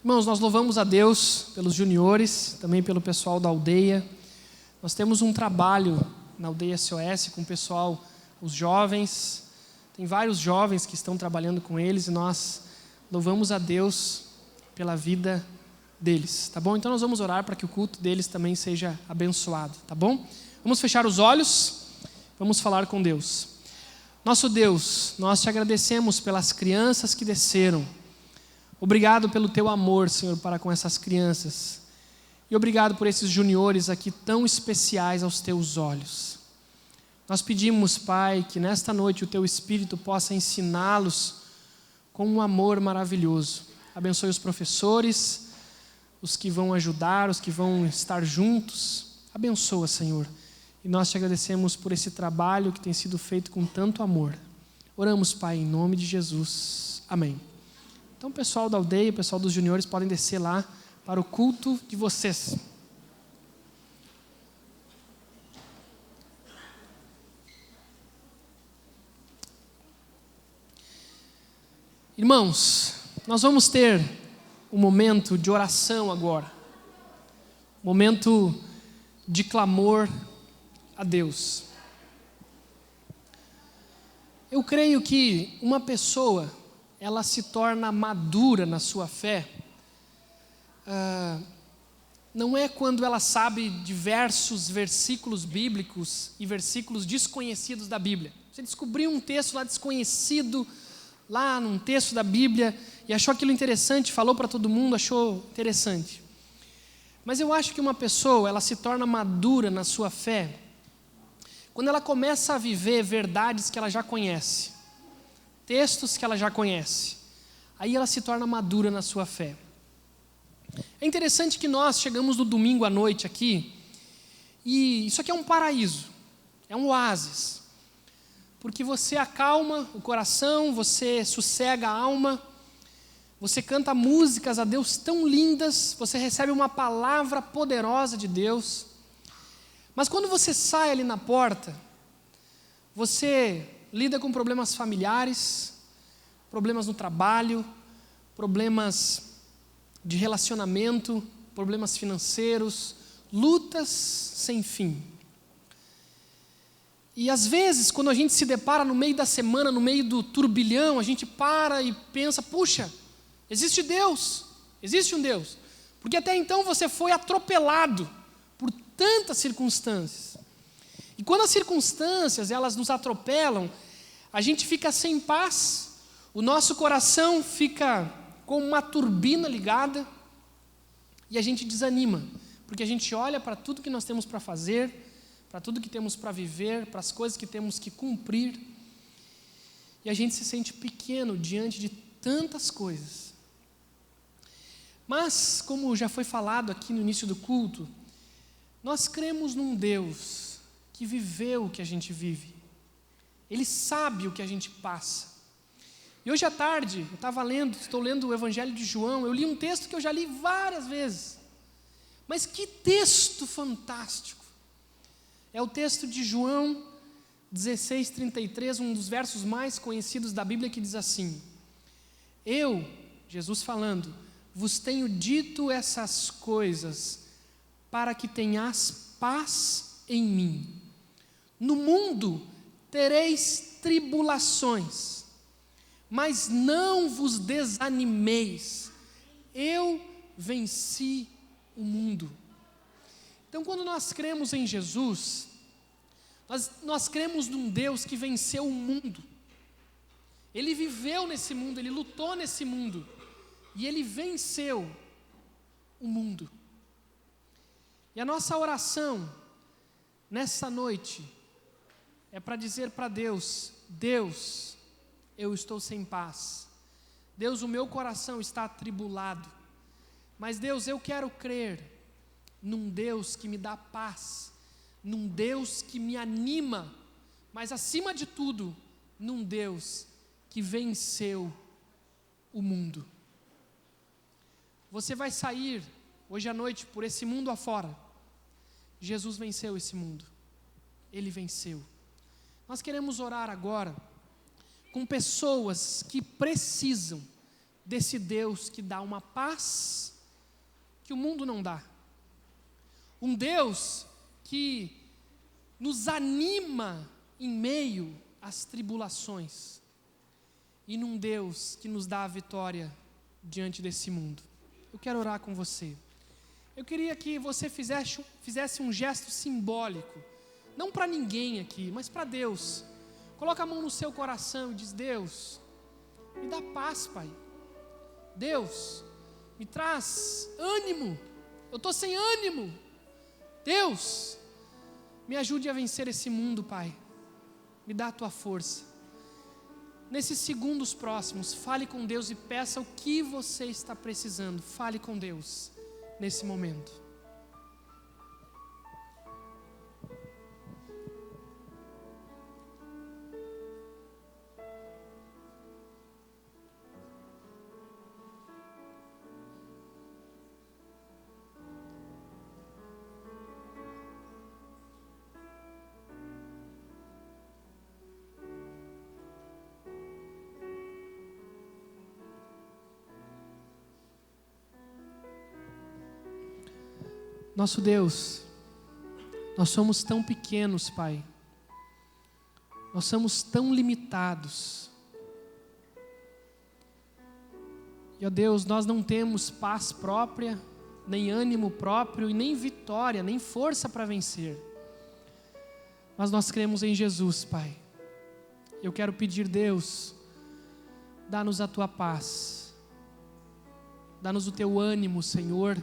Irmãos, nós louvamos a Deus pelos juniores, também pelo pessoal da aldeia. Nós temos um trabalho na aldeia SOS com o pessoal, os jovens. Tem vários jovens que estão trabalhando com eles e nós louvamos a Deus pela vida deles, tá bom? Então nós vamos orar para que o culto deles também seja abençoado, tá bom? Vamos fechar os olhos, vamos falar com Deus. Nosso Deus, nós te agradecemos pelas crianças que desceram. Obrigado pelo teu amor, Senhor, para com essas crianças. E obrigado por esses juniores aqui tão especiais aos teus olhos. Nós pedimos, Pai, que nesta noite o teu Espírito possa ensiná-los com um amor maravilhoso. Abençoe os professores, os que vão ajudar, os que vão estar juntos. Abençoa, Senhor. E nós te agradecemos por esse trabalho que tem sido feito com tanto amor. Oramos, Pai, em nome de Jesus. Amém. Então, o pessoal da aldeia, o pessoal dos juniores podem descer lá para o culto de vocês. Irmãos, nós vamos ter um momento de oração agora. Momento de clamor a Deus. Eu creio que uma pessoa, ela se torna madura na sua fé, não é quando ela sabe diversos versículos bíblicos e versículos desconhecidos da Bíblia. Você descobriu um texto lá desconhecido, lá num texto da Bíblia, e achou aquilo interessante, falou para todo mundo, achou interessante. Mas eu acho que uma pessoa, ela se torna madura na sua fé, quando ela começa a viver verdades que ela já conhece, textos que ela já conhece, aí ela se torna madura na sua fé. É interessante que nós chegamos no domingo à noite aqui, e isso aqui é um paraíso, é um oásis, porque você acalma o coração, você sossega a alma, você canta músicas a Deus tão lindas, você recebe uma palavra poderosa de Deus, mas quando você sai ali na porta, você lida com problemas familiares, problemas no trabalho, problemas de relacionamento, problemas financeiros, lutas sem fim. E às vezes, quando a gente se depara no meio da semana, no meio do turbilhão, a gente para e pensa, puxa, existe Deus, existe um Deus. Porque até então você foi atropelado por tantas circunstâncias. E quando as circunstâncias, elas nos atropelam, a gente fica sem paz, o nosso coração fica com uma turbina ligada e a gente desanima, porque a gente olha para tudo que nós temos para fazer, para tudo que temos para viver, para as coisas que temos que cumprir, e a gente se sente pequeno diante de tantas coisas. Mas, como já foi falado aqui no início do culto, nós cremos num Deus que viveu o que a gente vive. Ele sabe o que a gente passa. E hoje à tarde, estou lendo o Evangelho de João, eu li um texto que eu já li várias vezes. Mas que texto fantástico! É o texto de João 16:33, um dos versos mais conhecidos da Bíblia, que diz assim: Eu, Jesus falando, vos tenho dito essas coisas para que tenhas paz em mim. No mundo tereis tribulações, mas não vos desanimeis, eu venci o mundo. Então, quando nós cremos em Jesus, nós cremos num Deus que venceu o mundo. Ele viveu nesse mundo, Ele lutou nesse mundo, e Ele venceu o mundo. E a nossa oração, nessa noite, é para dizer para Deus: Deus, eu estou sem paz. Deus, o meu coração está atribulado. Mas Deus, eu quero crer num Deus que me dá paz, num Deus que me anima, mas acima de tudo, num Deus que venceu o mundo. Você vai sair hoje à noite por esse mundo afora. Jesus venceu esse mundo. Ele venceu. Nós queremos orar agora com pessoas que precisam desse Deus que dá uma paz que o mundo não dá. Um Deus que nos anima em meio às tribulações. E num Deus que nos dá a vitória diante desse mundo. Eu quero orar com você. Eu queria que você fizesse um gesto simbólico. Não para ninguém aqui, mas para Deus. Coloca a mão no seu coração e diz: Deus, me dá paz, Pai. Deus, me traz ânimo. Eu estou sem ânimo. Deus, me ajude a vencer esse mundo, Pai. Me dá a tua força. Nesses segundos próximos, fale com Deus e peça o que você está precisando. Fale com Deus nesse momento. Nosso Deus, nós somos tão pequenos, Pai. Nós somos tão limitados. E, ó Deus, nós não temos paz própria, nem ânimo próprio, e nem vitória, nem força para vencer. Mas nós cremos em Jesus, Pai. Eu quero pedir, Deus, dá-nos a tua paz. Dá-nos o teu ânimo, Senhor.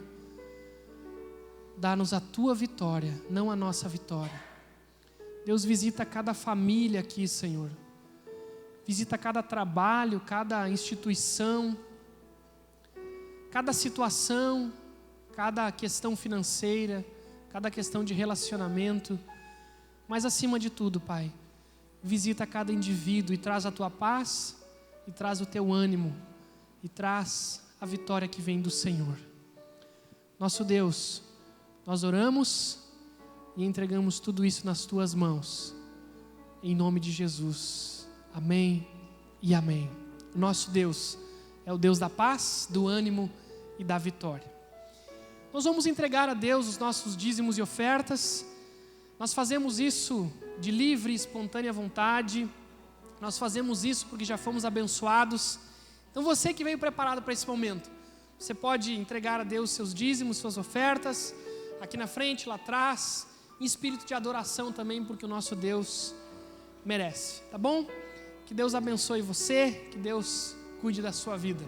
Dá-nos a tua vitória, não a nossa vitória. Deus, visita cada família aqui, Senhor. Visita cada trabalho, cada instituição, cada situação, cada questão financeira, cada questão de relacionamento. Mas acima de tudo, Pai, visita cada indivíduo e traz a Tua paz, e traz o Teu ânimo, e traz a vitória que vem do Senhor. Nosso Deus, nós oramos e entregamos tudo isso nas Tuas mãos, em nome de Jesus. Amém e amém. O nosso Deus é o Deus da paz, do ânimo e da vitória. Nós vamos entregar a Deus os nossos dízimos e ofertas. Nós fazemos isso de livre e espontânea vontade. Nós fazemos isso porque já fomos abençoados. Então você que veio preparado para esse momento, você pode entregar a Deus seus dízimos, suas ofertas, aqui na frente, lá atrás, em espírito de adoração também, porque o nosso Deus merece, tá bom? Que Deus abençoe você, que Deus cuide da sua vida.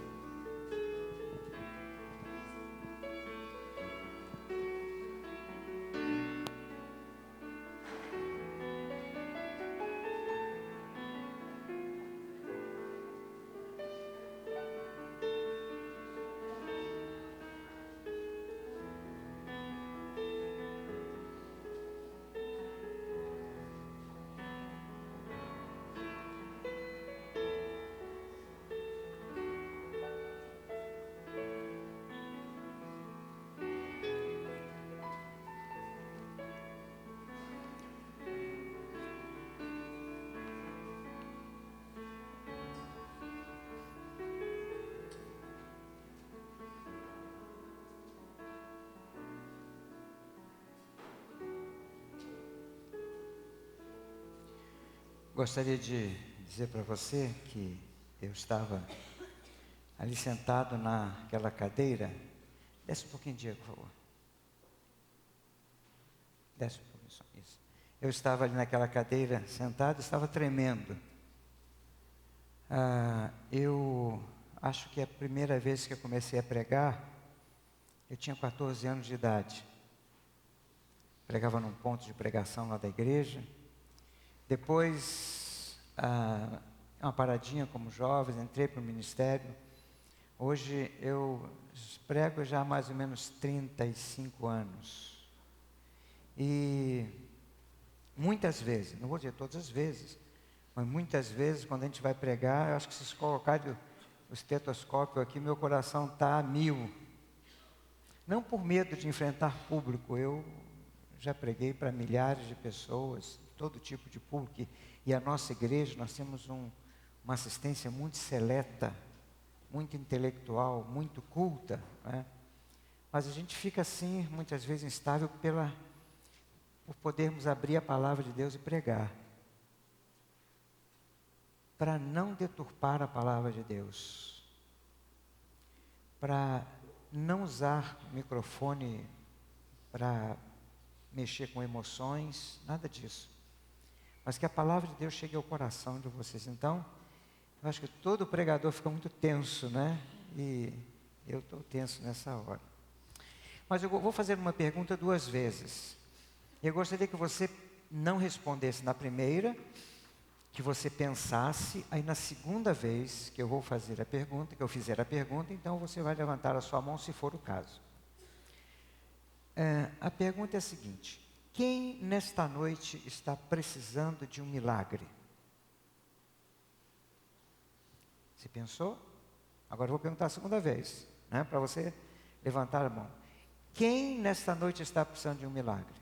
Gostaria de dizer para você que eu estava ali sentado naquela cadeira. Desce um pouquinho, Diego, por favor. Desce um pouquinho só, isso. Eu estava ali naquela cadeira sentado, estava tremendo. Eu acho que a primeira vez que eu comecei a pregar, eu tinha 14 anos de idade. Pregava num ponto de pregação lá da igreja. Depois, uma paradinha como jovem, entrei para o ministério. Hoje eu prego já há mais ou menos 35 anos. E muitas vezes, não vou dizer todas as vezes, mas muitas vezes quando a gente vai pregar, eu acho que se colocar o estetoscópio aqui, meu coração está a 1000. Não por medo de enfrentar público, eu já preguei para milhares de pessoas, todo tipo de público, e a nossa igreja, nós temos uma assistência muito seleta, muito intelectual, muito culta, né? Mas a gente fica assim, muitas vezes instável por podermos abrir a palavra de Deus e pregar, para não deturpar a palavra de Deus, para não usar o microfone para mexer com emoções, nada disso. Mas que a palavra de Deus chegue ao coração de vocês. Então, eu acho que todo pregador fica muito tenso, né? E eu estou tenso nessa hora. Mas eu vou fazer uma pergunta 2 vezes. Eu gostaria que você não respondesse na primeira, que você pensasse, aí na segunda vez que eu vou fazer a pergunta, que eu fizer a pergunta, então você vai levantar a sua mão se for o caso. A pergunta é a seguinte: quem nesta noite está precisando de um milagre? Você pensou? Agora eu vou perguntar a segunda vez, né, para você levantar a mão. Quem nesta noite está precisando de um milagre?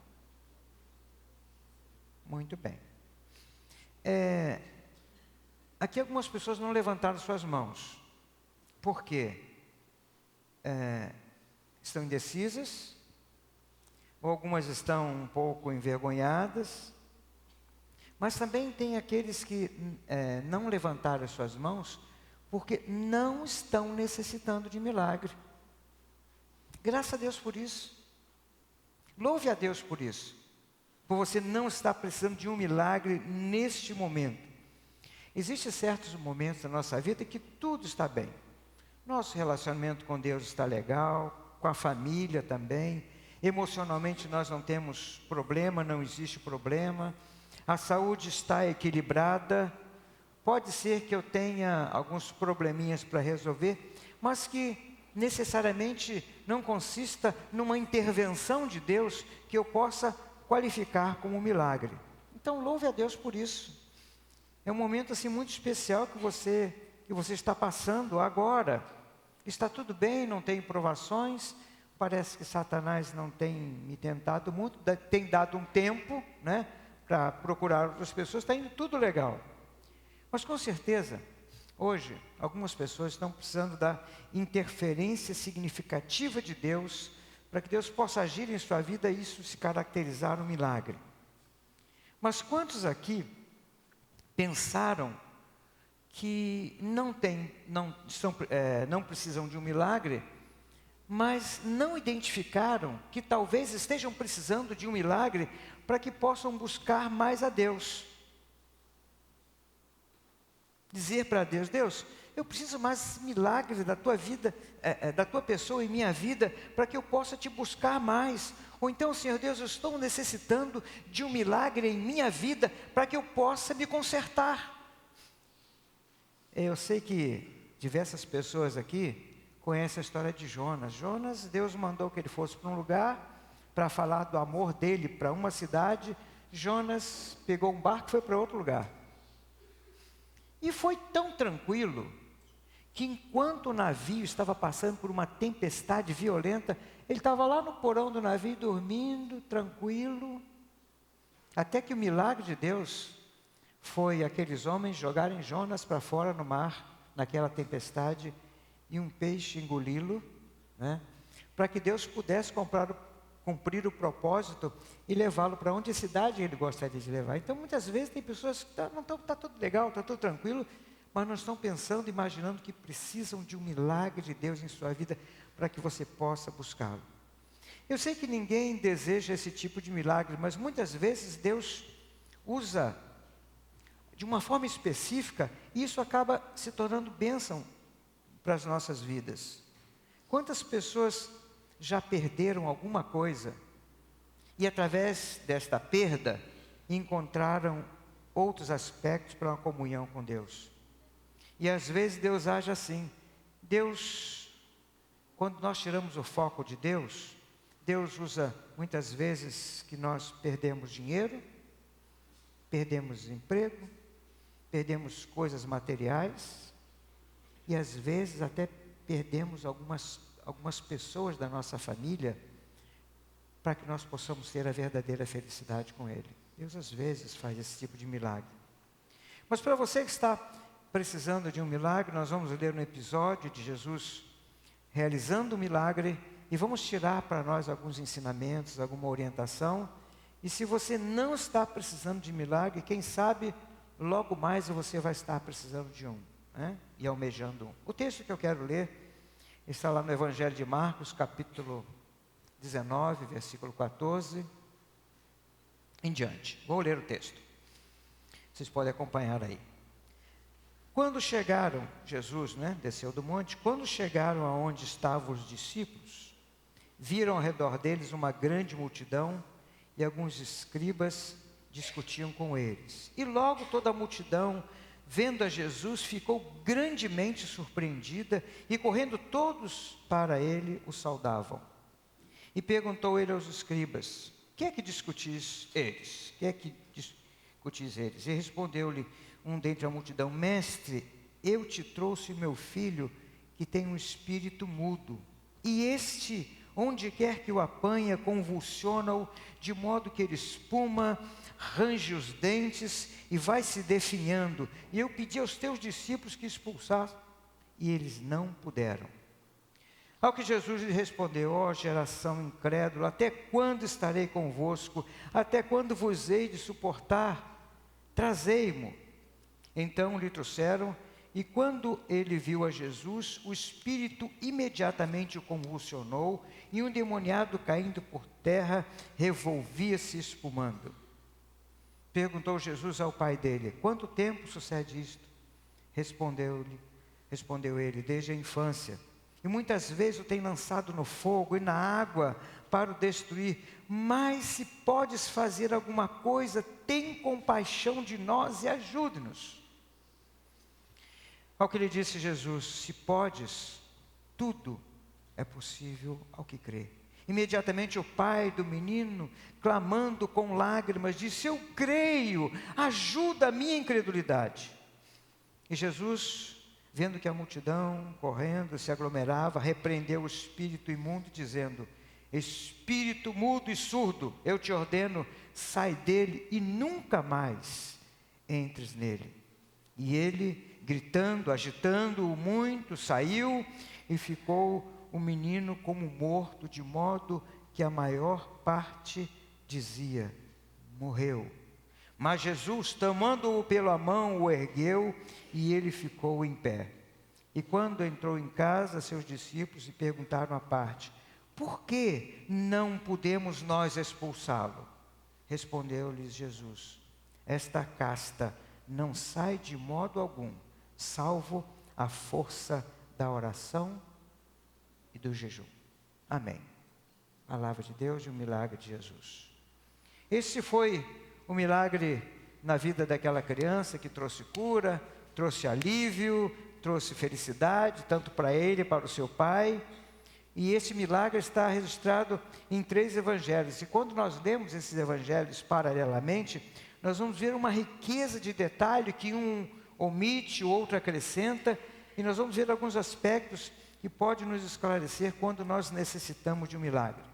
Muito bem. Aqui algumas pessoas não levantaram suas mãos. Por quê? Estão indecisas, ou algumas estão um pouco envergonhadas, mas também tem aqueles que não levantaram as suas mãos porque não estão necessitando de milagre. Graças a Deus por isso. Louve a Deus por isso, por você não estar precisando de um milagre neste momento. Existem certos momentos da nossa vida que tudo está bem. Nosso relacionamento com Deus está legal, com a família também. Emocionalmente nós não temos problema, não existe problema. A saúde está equilibrada. pode ser que eu tenha alguns probleminhas para resolver, mas que necessariamente não consista numa intervenção de Deus que eu possa qualificar como um milagre. Então louve a Deus por isso. É um momento assim muito especial que você está passando agora. Está tudo bem, não tem provações. Parece que Satanás não tem me tentado muito, tem dado um tempo, né, para procurar outras pessoas, está indo tudo legal. Mas com certeza, hoje, algumas pessoas estão precisando da interferência significativa de Deus, para que Deus possa agir em sua vida e isso se caracterizar um milagre. Mas quantos aqui pensaram que não precisam de um milagre, mas não identificaram que talvez estejam precisando de um milagre para que possam buscar mais a Deus? Dizer para Deus: Deus, eu preciso mais milagres da tua vida, da tua pessoa em minha vida, para que eu possa te buscar mais. Ou então, Senhor Deus, eu estou necessitando de um milagre em minha vida, para que eu possa me consertar. Eu sei que diversas pessoas aqui conhecem a história de Jonas. Jonas, Deus mandou que ele fosse para um lugar, para falar do amor dele para uma cidade. Jonas pegou um barco e foi para outro lugar. E foi tão tranquilo, que enquanto o navio estava passando por uma tempestade violenta, ele estava lá no porão do navio, dormindo, tranquilo, até que o milagre de Deus foi aqueles homens jogarem Jonas para fora no mar, naquela tempestade, e um peixe engoli-lo, né, para que Deus pudesse cumprir o propósito e levá-lo para onde a cidade ele gostaria de levar. Então muitas vezes tem pessoas que está tudo legal, está tudo tranquilo, mas não estão pensando, imaginando que precisam de um milagre de Deus em sua vida para que você possa buscá-lo. Eu sei que ninguém deseja esse tipo de milagre, mas muitas vezes Deus usa de uma forma específica e isso acaba se tornando bênção para as nossas vidas. Quantas pessoas já perderam alguma coisa e através desta perda encontraram outros aspectos para uma comunhão com Deus? E às vezes Deus age assim. Deus, quando nós tiramos o foco de Deus, Deus usa muitas vezes que nós perdemos dinheiro, perdemos emprego, perdemos coisas materiais e às vezes até perdemos algumas pessoas da nossa família, para que nós possamos ter a verdadeira felicidade com Ele. Deus às vezes faz esse tipo de milagre. Mas para você que está precisando de um milagre, nós vamos ler um episódio de Jesus realizando um milagre e vamos tirar para nós alguns ensinamentos, alguma orientação. E se você não está precisando de milagre, quem sabe logo mais você vai estar precisando de um, né? E almejando um. O texto que eu quero ler está lá no Evangelho de Marcos, capítulo 19, versículo 14 em diante. Vou ler o texto. Vocês podem acompanhar aí. Quando chegaram, Jesus, desceu do monte. Quando chegaram aonde estavam os discípulos, viram ao redor deles uma grande multidão e alguns escribas discutiam com eles. E logo toda a multidão, vendo a Jesus, ficou grandemente surpreendida e correndo todos para ele o saudavam. E perguntou ele aos escribas: que é que discutis eles? Que é que discutis eles? E respondeu-lhe um dentre a multidão: Mestre, eu te trouxe meu filho que tem um espírito mudo. E este, onde quer que o apanha, convulsiona-o, de modo que ele espuma, range os dentes e vai se definhando. E eu pedi aos teus discípulos que expulsassem, e eles não puderam. Ao que Jesus lhe respondeu: ó geração incrédula, até quando estarei convosco? Até quando vos hei de suportar? Trazei-mo. Então lhe trouxeram, e quando ele viu a Jesus, o espírito imediatamente o convulsionou, e um endemoniado caindo por terra, revolvia-se espumando. Perguntou Jesus ao pai dele: quanto tempo sucede isto? Respondeu ele: desde a infância. E muitas vezes o tem lançado no fogo e na água para o destruir. Mas se podes fazer alguma coisa, tem compaixão de nós e ajude-nos. Ao que lhe disse Jesus: se podes, tudo é possível ao que crê. Imediatamente o pai do menino, clamando com lágrimas, disse: eu creio, ajuda a minha incredulidade. E Jesus, vendo que a multidão correndo se aglomerava, repreendeu o espírito imundo, dizendo: espírito mudo e surdo, eu te ordeno, sai dele e nunca mais entres nele. E ele, gritando, agitando-o muito, saiu, e ficou o menino como morto, de modo que a maior parte dizia: morreu. Mas Jesus, tomando-o pela mão, o ergueu, e ele ficou em pé. E quando entrou em casa, seus discípulos lhe perguntaram à parte: por que não podemos nós expulsá-lo? Respondeu-lhes Jesus: esta casta não sai de modo algum, salvo a força da oração e do jejum. Amém. Palavra de Deus e o milagre de Jesus. Esse foi o milagre na vida daquela criança que trouxe cura, trouxe alívio, trouxe felicidade, tanto para ele e para o seu pai. E esse milagre está registrado em 3 evangelhos. E quando nós lemos esses evangelhos paralelamente, nós vamos ver uma riqueza de detalhe que um omite, o outro acrescenta, e nós vamos ver alguns aspectos que podem nos esclarecer quando nós necessitamos de um milagre.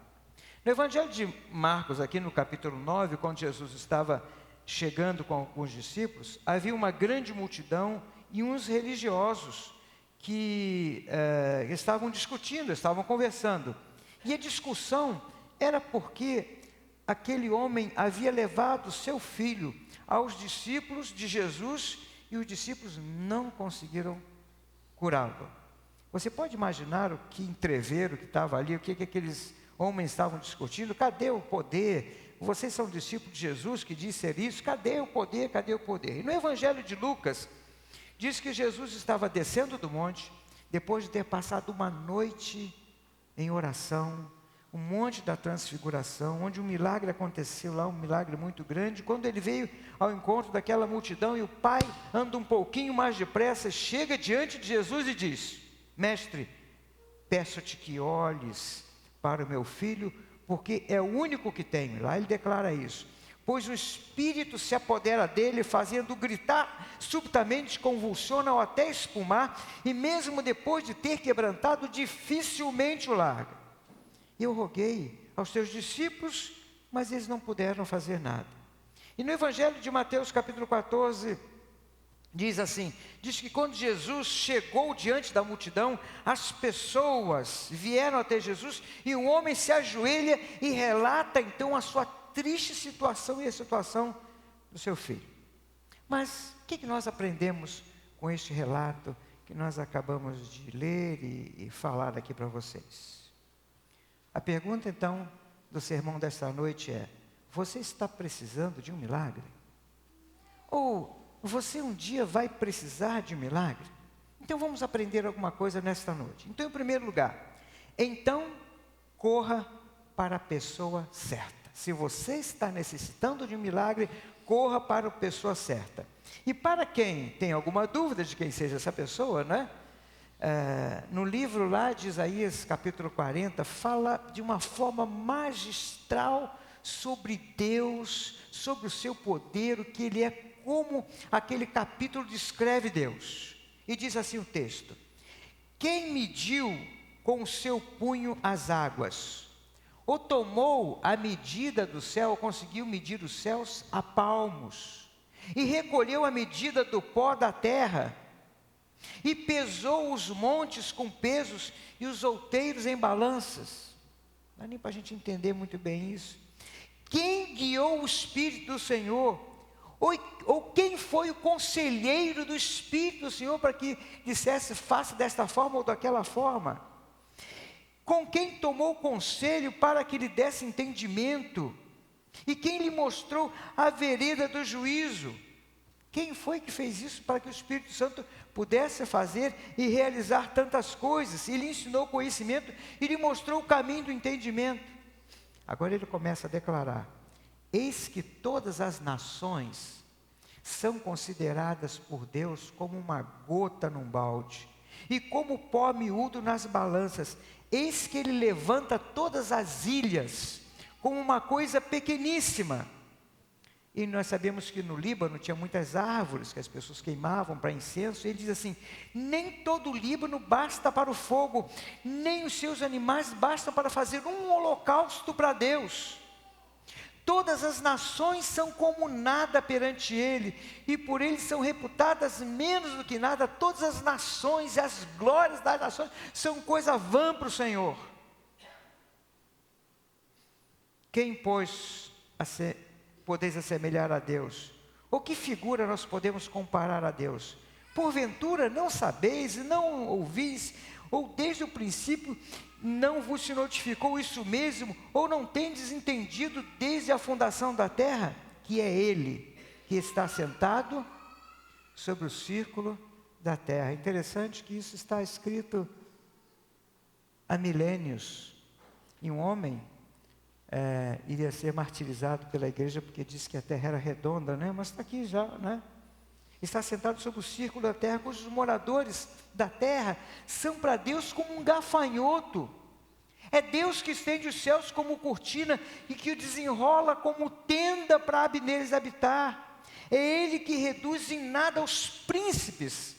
No Evangelho de Marcos, aqui no capítulo 9, quando Jesus estava chegando com alguns discípulos, havia uma grande multidão e uns religiosos que estavam discutindo, estavam conversando. E a discussão era porque aquele homem havia levado seu filho aos discípulos de Jesus e os discípulos não conseguiram curá-lo. Você pode imaginar o que entreveram que estava ali, o que aqueles homens estavam discutindo? Cadê o poder? Vocês são discípulos de Jesus que disse ser isso, cadê o poder, cadê o poder? E no Evangelho de Lucas, diz que Jesus estava descendo do monte, depois de ter passado uma noite em oração, o monte da transfiguração, onde um milagre aconteceu lá, um milagre muito grande. Quando ele veio ao encontro daquela multidão e o pai anda um pouquinho mais depressa, chega diante de Jesus e diz: mestre, peço-te que olhes para o meu filho, porque é o único que tenho. Lá ele declara isso: pois o espírito se apodera dele, fazendo gritar, subitamente convulsiona ou até espumar, e mesmo depois de ter quebrantado, dificilmente o larga. Eu roguei aos teus discípulos, mas eles não puderam fazer nada. E no Evangelho de Mateus capítulo 14, diz assim, diz que quando Jesus chegou diante da multidão, as pessoas vieram até Jesus, e um homem se ajoelha e relata então a sua triste situação e a situação do seu filho. Mas o que nós aprendemos com este relato que nós acabamos de ler e falar aqui para vocês? A pergunta então do sermão desta noite é: você está precisando de um milagre? Ou você um dia vai precisar de um milagre? Então vamos aprender alguma coisa nesta noite. Então, em primeiro lugar, então corra para a pessoa certa. Se você está necessitando de um milagre, corra para a pessoa certa. E para quem tem alguma dúvida de quem seja essa pessoa, né? No livro lá de Isaías, capítulo 40, fala de uma forma magistral sobre Deus, sobre o seu poder, o que Ele é, como aquele capítulo descreve Deus. E diz assim o texto: quem mediu com o seu punho as águas, ou tomou a medida do céu, ou conseguiu medir os céus a palmos, e recolheu a medida do pó da terra, e pesou os montes com pesos e os outeiros em balanças. Não dá nem para a gente entender muito bem isso. Quem guiou o Espírito do Senhor? Ou quem foi o conselheiro do Espírito do Senhor para que dissesse faça desta forma ou daquela forma? Com quem tomou conselho para que lhe desse entendimento? E quem lhe mostrou a vereda do juízo? Quem foi que fez isso para que o Espírito Santo pudesse fazer e realizar tantas coisas? Ele ensinou conhecimento e lhe mostrou o caminho do entendimento. Agora ele começa a declarar: eis que todas as nações são consideradas por Deus como uma gota num balde, e como pó miúdo nas balanças. Eis que Ele levanta todas as ilhas como uma coisa pequeníssima. E nós sabemos que no Líbano tinha muitas árvores que as pessoas queimavam para incenso. E ele diz assim: nem todo o Líbano basta para o fogo, nem os seus animais bastam para fazer um holocausto para Deus. Todas as nações são como nada perante Ele, e por Ele são reputadas menos do que nada. Todas as nações e as glórias das nações são coisa vã para o Senhor. Quem, pois, podeis assemelhar a Deus? Ou que figura nós podemos comparar a Deus? Porventura não sabeis e não ouvis, ou desde o princípio não vos se notificou isso mesmo, ou não tendes entendido desde a fundação da terra, que é Ele que está sentado sobre o círculo da terra. Interessante que isso está escrito há milênios, e um homem iria ser martirizado pela igreja, porque disse que a terra era redonda, né? Mas está aqui já, né? Está sentado sobre o círculo da terra, cujos moradores da terra são para Deus como um gafanhoto. É Deus que estende os céus como cortina e que o desenrola como tenda para neles habitar. É Ele que reduz em nada os príncipes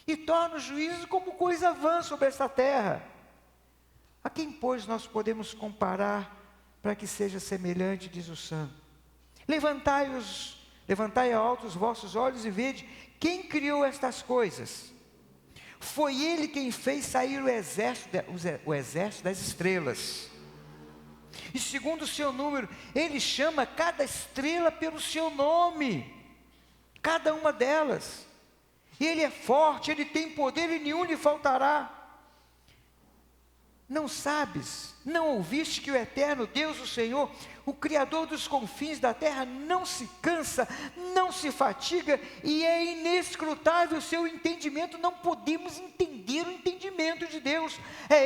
e torna o juízo como coisa vã sobre esta terra. A quem, pois, nós podemos comparar para que seja semelhante, diz o Santo? Levantai alto os vossos olhos e vede quem criou estas coisas. Foi Ele quem fez sair o exército das estrelas. E segundo o seu número, Ele chama cada estrela pelo seu nome, cada uma delas. E Ele é forte, Ele tem poder e nenhum lhe faltará. Não sabes, não ouviste que o eterno Deus, o Senhor, o Criador dos confins da terra, não se cansa, não se fatiga, e é inescrutável o seu entendimento. Não podemos entender o entendimento de Deus. É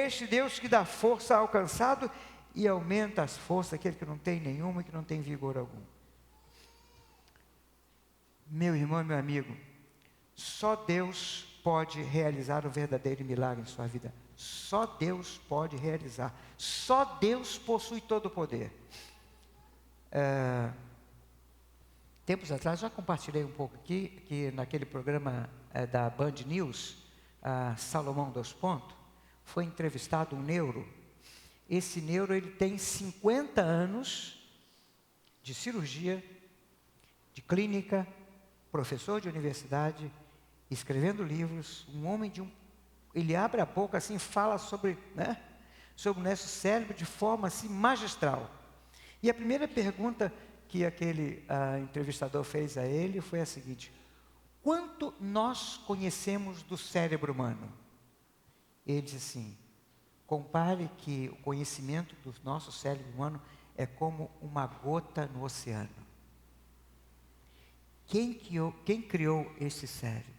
este Deus que dá força ao cansado e aumenta as forças daquele que não tem nenhuma e que não tem vigor algum. Meu irmão e meu amigo, só Deus pode realizar o verdadeiro milagre em sua vida. Só Deus pode realizar. Só Deus possui todo o poder. Tempos atrás, já compartilhei um pouco aqui, que naquele programa da Band News, Salomão dos Pontos, foi entrevistado um neuro. Esse neuro, ele tem 50 anos de cirurgia, de clínica, professor de universidade, escrevendo livros, um homem ele abre a boca assim, fala sobre o nosso cérebro de forma assim magistral. E a primeira pergunta que aquele entrevistador fez a ele foi a seguinte: quanto nós conhecemos do cérebro humano? Ele disse assim: compare que o conhecimento do nosso cérebro humano é como uma gota no oceano. Quem criou esse cérebro?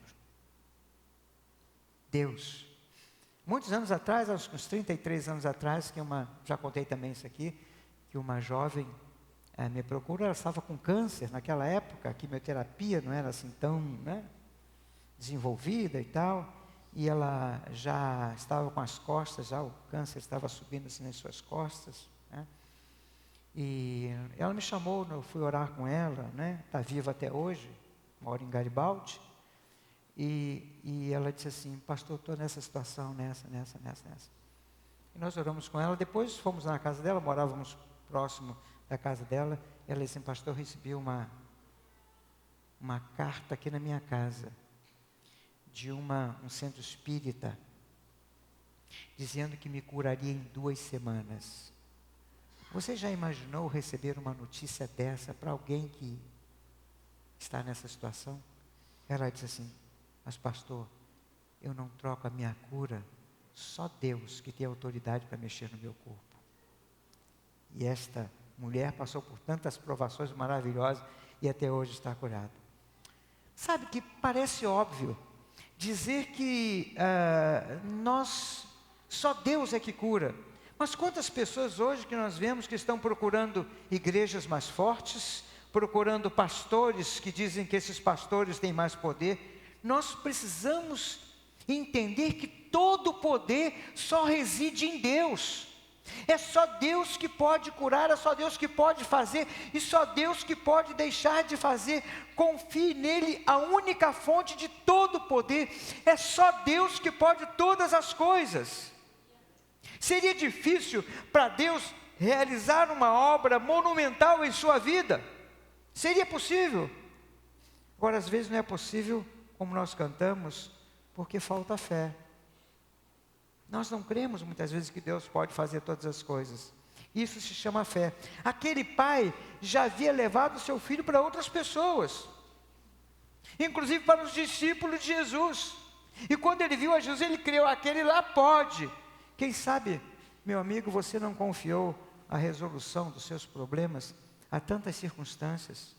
Deus. Muitos anos atrás, uns 33 anos atrás, já contei também isso aqui, que uma jovem me procurou. Ela estava com câncer naquela época, a quimioterapia não era assim tão desenvolvida e tal, e ela já estava com as costas, já o câncer estava subindo assim nas suas costas, e ela me chamou, eu fui orar com ela, está viva até hoje, mora em Garibaldi. E ela disse assim: pastor, estou nessa situação, nessa. E nós oramos com ela. Depois fomos na casa dela, morávamos próximo da casa dela. Ela disse assim: pastor, eu recebi uma carta aqui na minha casa, de um centro espírita, dizendo que me curaria em 2 semanas. Você já imaginou receber uma notícia dessa para alguém que está nessa situação? Ela disse assim: mas pastor, eu não troco a minha cura, só Deus que tem autoridade para mexer no meu corpo. E esta mulher passou por tantas provações maravilhosas e até hoje está curada. Sabe que parece óbvio dizer que só Deus é que cura. Mas quantas pessoas hoje que nós vemos que estão procurando igrejas mais fortes, procurando pastores que dizem que esses pastores têm mais poder. Nós precisamos entender que todo poder só reside em Deus. É só Deus que pode curar, é só Deus que pode fazer, e só Deus que pode deixar de fazer. Confie nele, a única fonte de todo poder. É só Deus que pode todas as coisas. Seria difícil para Deus realizar uma obra monumental em sua vida? Seria possível. Agora, às vezes não é possível, como nós cantamos, porque falta fé. Nós não cremos muitas vezes que Deus pode fazer todas as coisas. Isso se chama fé. Aquele pai já havia levado seu filho para outras pessoas, inclusive para os discípulos de Jesus. E quando ele viu a Jesus, ele creu, aquele lá pode. Quem sabe, meu amigo, você não confiou a resolução dos seus problemas a tantas circunstâncias,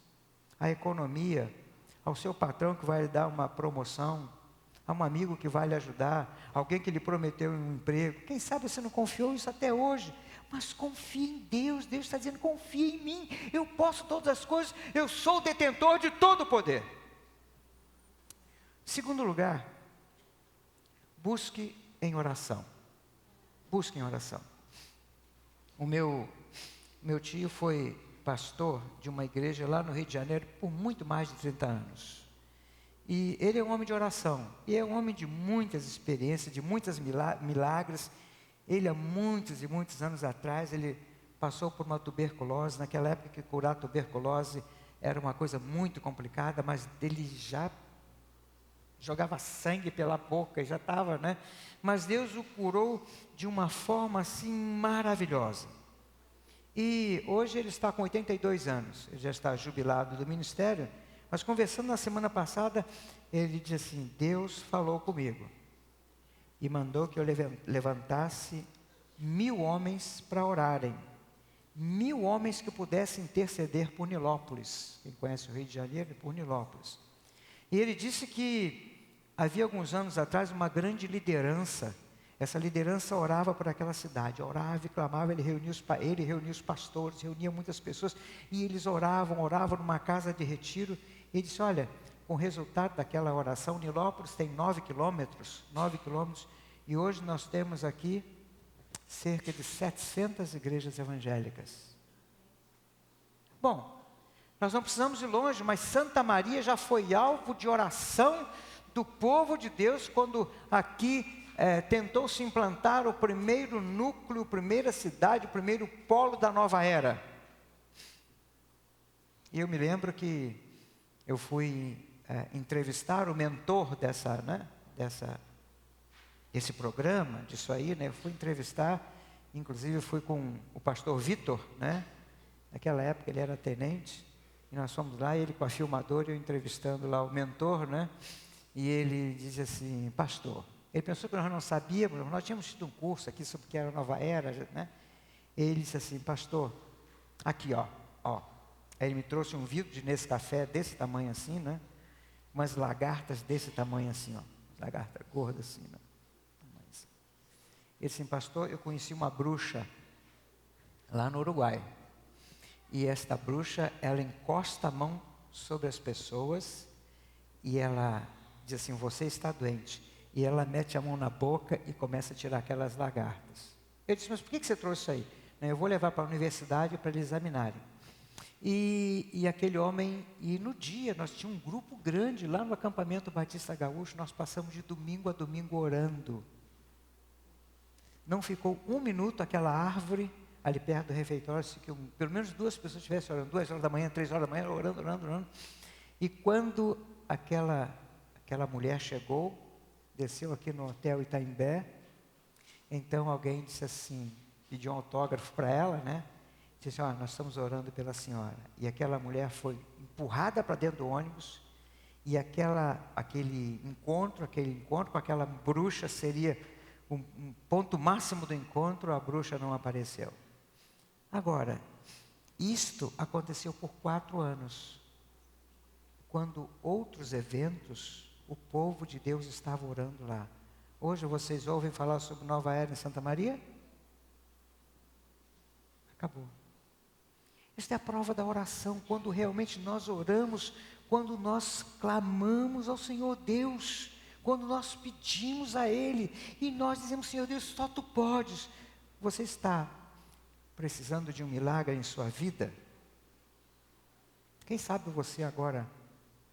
à economia, ao seu patrão que vai lhe dar uma promoção, a um amigo que vai lhe ajudar, alguém que lhe prometeu um emprego. Quem sabe você não confiou isso até hoje, mas confie em Deus. Deus está dizendo, confie em mim, eu posso todas as coisas, eu sou o detentor de todo o poder. Segundo lugar, busque em oração. Busque em oração. O meu tio foi pastor de uma igreja lá no Rio de Janeiro por muito mais de 30 anos. E ele é um homem de oração, e é um homem de muitas experiências, de muitos milagres. Ele, há muitos e muitos anos atrás, ele passou por uma tuberculose. Naquela época que curar a tuberculose era uma coisa muito complicada, mas ele já jogava sangue pela boca, já estava, né? Mas Deus o curou de uma forma assim maravilhosa. E hoje ele está com 82 anos, ele já está jubilado do ministério. Mas conversando na semana passada, ele disse assim, Deus falou comigo e mandou que eu levantasse 1000 homens para orarem. 1000 homens que pudessem interceder por Nilópolis. Quem conhece o Rio de Janeiro, por Nilópolis. E ele disse que havia alguns anos atrás uma grande liderança. Essa liderança orava por aquela cidade, orava e clamava, ele reunia os pastores, reunia muitas pessoas, e eles oravam numa casa de retiro. E ele disse, olha, com o resultado daquela oração, Nilópolis tem 9 quilômetros, e hoje nós temos aqui cerca de 700 igrejas evangélicas. Bom, nós não precisamos ir longe, mas Santa Maria já foi alvo de oração do povo de Deus, quando aqui tentou se implantar o primeiro núcleo, a primeira cidade, o primeiro polo da nova era. E eu me lembro que eu fui entrevistar o mentor desse programa, disso aí, né? Eu fui entrevistar, inclusive fui com o pastor Vitor, né? Naquela época ele era tenente, e nós fomos lá, ele com a filmadora, eu entrevistando lá o mentor, né? E ele dizia assim, pastor, ele pensou que nós não sabíamos, nós tínhamos tido um curso aqui sobre o que era a nova era, né? Ele disse assim, pastor, aqui ó. Aí ele me trouxe um vidro de Nescafé desse tamanho assim, né? Umas lagartas desse tamanho assim, ó. Lagarta gorda assim, né? Ele disse assim, pastor, eu conheci uma bruxa lá no Uruguai. E esta bruxa, ela encosta a mão sobre as pessoas e ela diz assim, você está doente. E ela mete a mão na boca e começa a tirar aquelas lagartas. Eu disse, mas por que você trouxe isso aí? Eu vou levar para a universidade para eles examinarem. E aquele homem, e no dia, nós tínhamos um grupo grande lá no acampamento Batista Gaúcho, nós passamos de domingo a domingo orando. Não ficou um minuto aquela árvore ali perto do refeitório, que pelo menos 2 pessoas estivessem orando, 2 horas da manhã, 3 horas da manhã, orando. E quando aquela mulher chegou, desceu aqui no hotel Itaimbé, então alguém disse assim, pediu um autógrafo para ela, né? Disse assim, nós estamos orando pela senhora. E aquela mulher foi empurrada para dentro do ônibus, e aquele encontro com aquela bruxa seria um ponto máximo do encontro, a bruxa não apareceu. Agora, isto aconteceu por 4 anos. Quando outros eventos, o povo de Deus estava orando lá. Hoje vocês ouvem falar sobre Nova Era em Santa Maria? Acabou. Esta é a prova da oração, quando realmente nós oramos, quando nós clamamos ao Senhor Deus, quando nós pedimos a Ele, e nós dizemos: Senhor Deus, só Tu podes. Você está precisando de um milagre em sua vida? Quem sabe você agora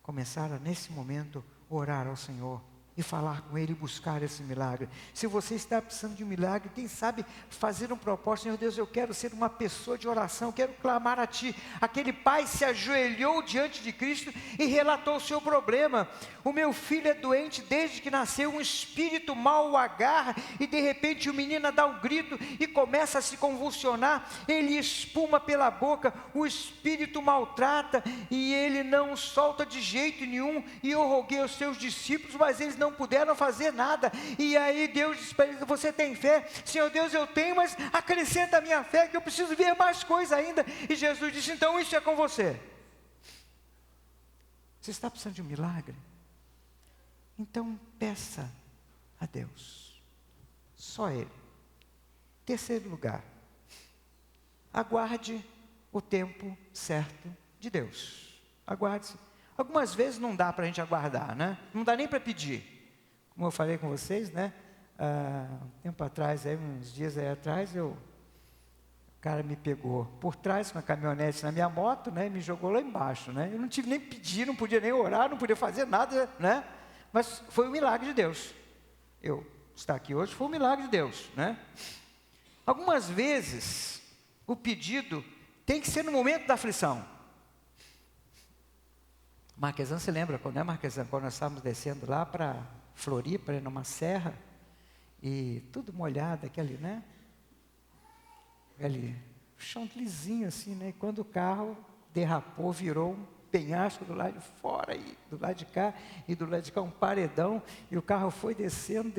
começar a, nesse momento, orar ao Senhor e falar com Ele e buscar esse milagre. Se você está precisando de um milagre, quem sabe fazer um propósito: Senhor Deus, eu quero ser uma pessoa de oração, eu quero clamar a Ti. Aquele pai se ajoelhou diante de Cristo e relatou o seu problema: o meu filho é doente desde que nasceu, um espírito mau o agarra, e de repente o menino dá um grito e começa a se convulsionar, ele espuma pela boca, o espírito maltrata e ele não solta de jeito nenhum, e eu roguei aos seus discípulos, mas eles não puderam fazer nada. E aí Deus disse para ele: você tem fé? Senhor Deus, eu tenho, mas acrescenta a minha fé, que eu preciso ver mais coisa ainda. E Jesus disse: então isso é com você. Você está precisando de um milagre? Então peça a Deus, só Ele. Terceiro lugar, aguarde o tempo certo de Deus. Aguarde-se. Algumas vezes não dá para a gente aguardar, né? Não dá nem para pedir. Como eu falei com vocês, né? Um tempo atrás, aí, uns dias aí atrás, o cara me pegou por trás com a caminhonete na minha moto, né? E me jogou lá embaixo, né? Eu não tive nem que pedir, não podia nem orar, não podia fazer nada, né? Mas foi um milagre de Deus. Eu estar aqui hoje foi um milagre de Deus, né? Algumas vezes, o pedido tem que ser no momento da aflição. Marquesan, você lembra, né, Marquesan, quando nós estávamos descendo lá para Floripa, numa serra, e tudo molhado, aquele, né? Ali, chão lisinho assim, né? E quando o carro derrapou, virou um penhasco do lado de fora, e do lado de cá, e do lado de cá um paredão, e o carro foi descendo.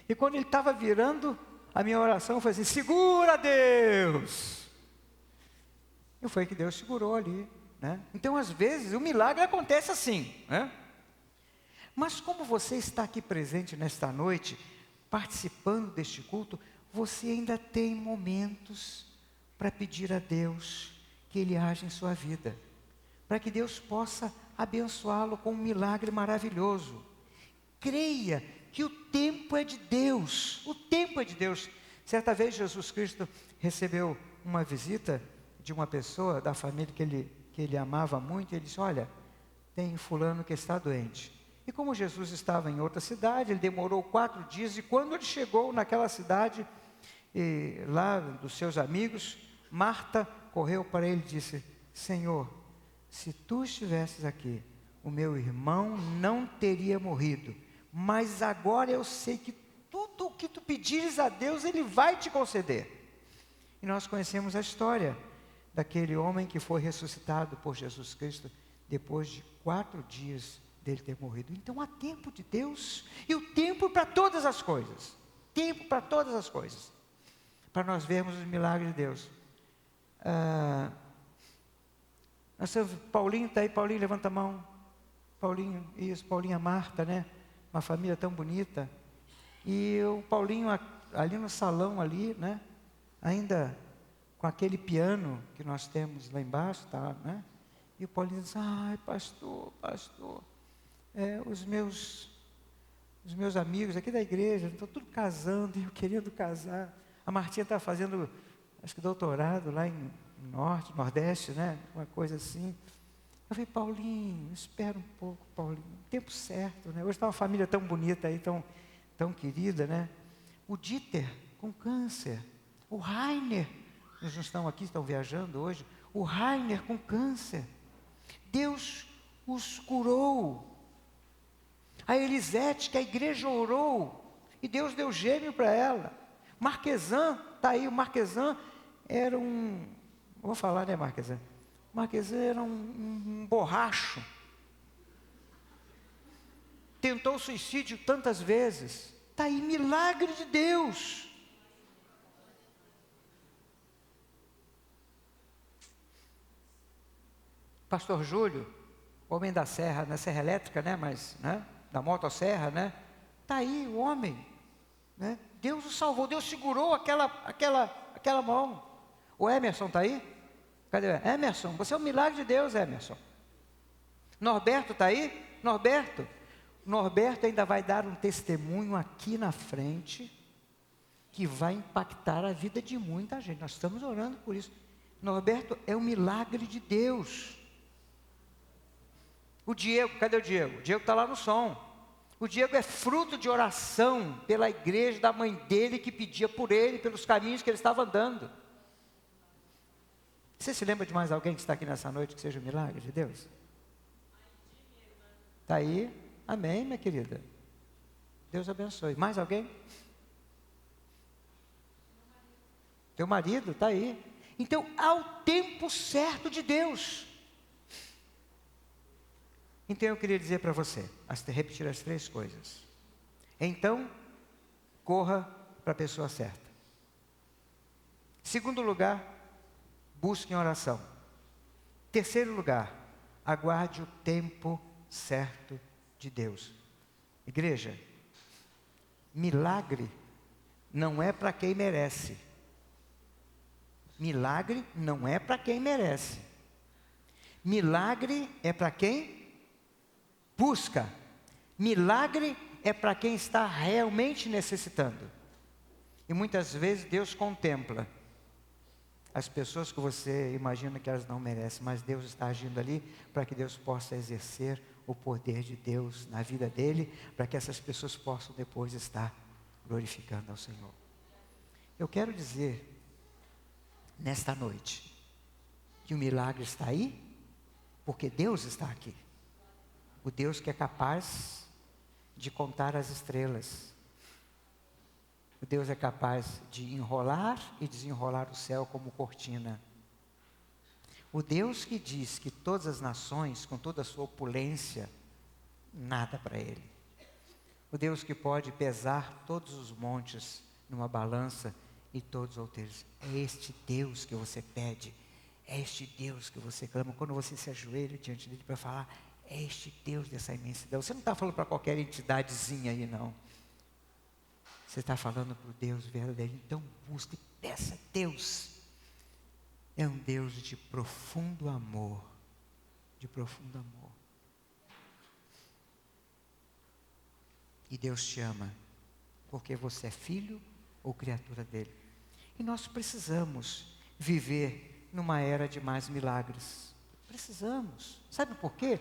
E quando ele estava virando, a minha oração foi assim: segura, Deus! E foi que Deus segurou ali, né? Então, às vezes, o milagre acontece assim, né? Mas como você está aqui presente nesta noite, participando deste culto, você ainda tem momentos para pedir a Deus que Ele haja em sua vida, para que Deus possa abençoá-lo com um milagre maravilhoso. Creia que o tempo é de Deus, o tempo é de Deus. Certa vez Jesus Cristo recebeu uma visita de uma pessoa da família que ele amava muito, e ele disse: olha, tem fulano que está doente. E como Jesus estava em outra cidade, ele demorou 4 dias, e quando ele chegou naquela cidade, lá dos seus amigos, Marta correu para ele e disse: Senhor, se tu estivesses aqui, o meu irmão não teria morrido, mas agora eu sei que tudo o que tu pedires a Deus, Ele vai te conceder. E nós conhecemos a história daquele homem que foi ressuscitado por Jesus Cristo, depois de 4 dias dele ter morrido. Então há tempo de Deus, e o tempo para todas as coisas, tempo para todas as coisas, para nós vermos os milagres de Deus. Nós temos, Paulinho está aí, Paulinho, levanta a mão. Paulinho, isso, Paulinho, a Marta, né? Uma família tão bonita. E o Paulinho ali no salão ali, né? Ainda com aquele piano que nós temos lá embaixo, tá, né? E o Paulinho diz: ai, pastor, os meus amigos aqui da igreja estão tudo casando, e eu querendo casar. A Martinha está fazendo, acho que doutorado lá em Nordeste, né? Uma coisa assim. Eu falei: Paulinho, espera um pouco, Paulinho, tempo certo, né? Hoje está uma família tão bonita aí, tão querida, né? O Dieter com câncer, o Rainer, eles não estão aqui, estão viajando hoje. O Rainer com câncer, Deus os curou. A Elisete, que a igreja orou, e Deus deu gêmeo para ela. Marquesan, está aí, o Marquesan era vou falar, né, Marquesan? Marquesan era um borracho. Tentou suicídio tantas vezes. Está aí, milagre de Deus. Pastor Júlio, homem da serra, na serra elétrica, né, mas, né, da motosserra, né? Está aí o homem, né? Deus o salvou, Deus segurou aquela mão. O Emerson está aí? Cadê o Emerson? Você é um milagre de Deus, Emerson. Norberto está aí? Norberto ainda vai dar um testemunho aqui na frente que vai impactar a vida de muita gente. Nós estamos orando por isso. Norberto é um milagre de Deus. O Diego, cadê o Diego? O Diego está lá no som. O Diego é fruto de oração pela igreja da mãe dele, que pedia por ele, pelos caminhos que ele estava andando. Você se lembra de mais alguém que está aqui nessa noite que seja um milagre de Deus? Está aí? Amém, minha querida. Deus abençoe. Mais alguém? Teu marido está aí. Então, há o tempo certo de Deus. Então, eu queria dizer para você, repetir as 3 coisas. Então, corra para a pessoa certa. Segundo lugar, busque em oração. Terceiro lugar, aguarde o tempo certo de Deus. Igreja, milagre não é para quem merece. Milagre não é para quem merece. Milagre é para quem busca. Milagre é para quem está realmente necessitando. E muitas vezes Deus contempla as pessoas que você imagina que elas não merecem, mas Deus está agindo ali para que Deus possa exercer o poder de Deus na vida dele, para que essas pessoas possam depois estar glorificando ao Senhor. Eu quero dizer nesta noite que o milagre está aí, porque Deus está aqui. O Deus que é capaz de contar as estrelas. O Deus é capaz de enrolar e desenrolar o céu como cortina. O Deus que diz que todas as nações, com toda a sua opulência, nada para Ele. O Deus que pode pesar todos os montes numa balança e todos os outeiros. É este Deus que você pede. É este Deus que você clama. Quando você se ajoelha diante dele para falar, é este Deus dessa imensidão. Você não está falando para qualquer entidadezinha aí, não. Você está falando para o Deus verdadeiro. Então busque, peça. Deus é um Deus de profundo amor. De profundo amor. E Deus te ama, porque você é filho ou criatura dele. E nós precisamos viver numa era de mais milagres. Precisamos. Sabe por quê?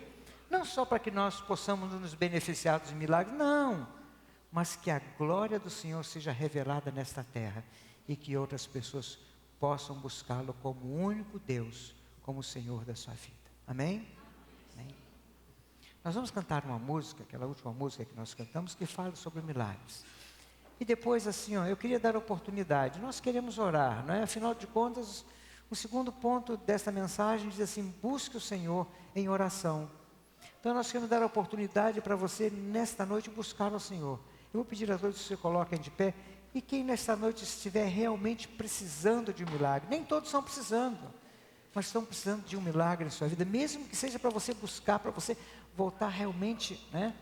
Não só para que nós possamos nos beneficiar dos milagres, não. Mas que a glória do Senhor seja revelada nesta terra e que outras pessoas possam buscá-lo como o único Deus, como o Senhor da sua vida. Amém? Amém. Nós vamos cantar uma música, aquela última música que nós cantamos, que fala sobre milagres. E depois assim, eu queria dar oportunidade. Nós queremos orar, não é? Afinal de contas, o segundo ponto desta mensagem diz assim: busque o Senhor em oração. Então nós queremos dar a oportunidade para você nesta noite buscar o Senhor. Eu vou pedir a todos que se coloquem de pé. E quem nesta noite estiver realmente precisando de um milagre, nem todos estão precisando, mas estão precisando de um milagre em sua vida, mesmo que seja para você buscar, para você voltar realmente, né,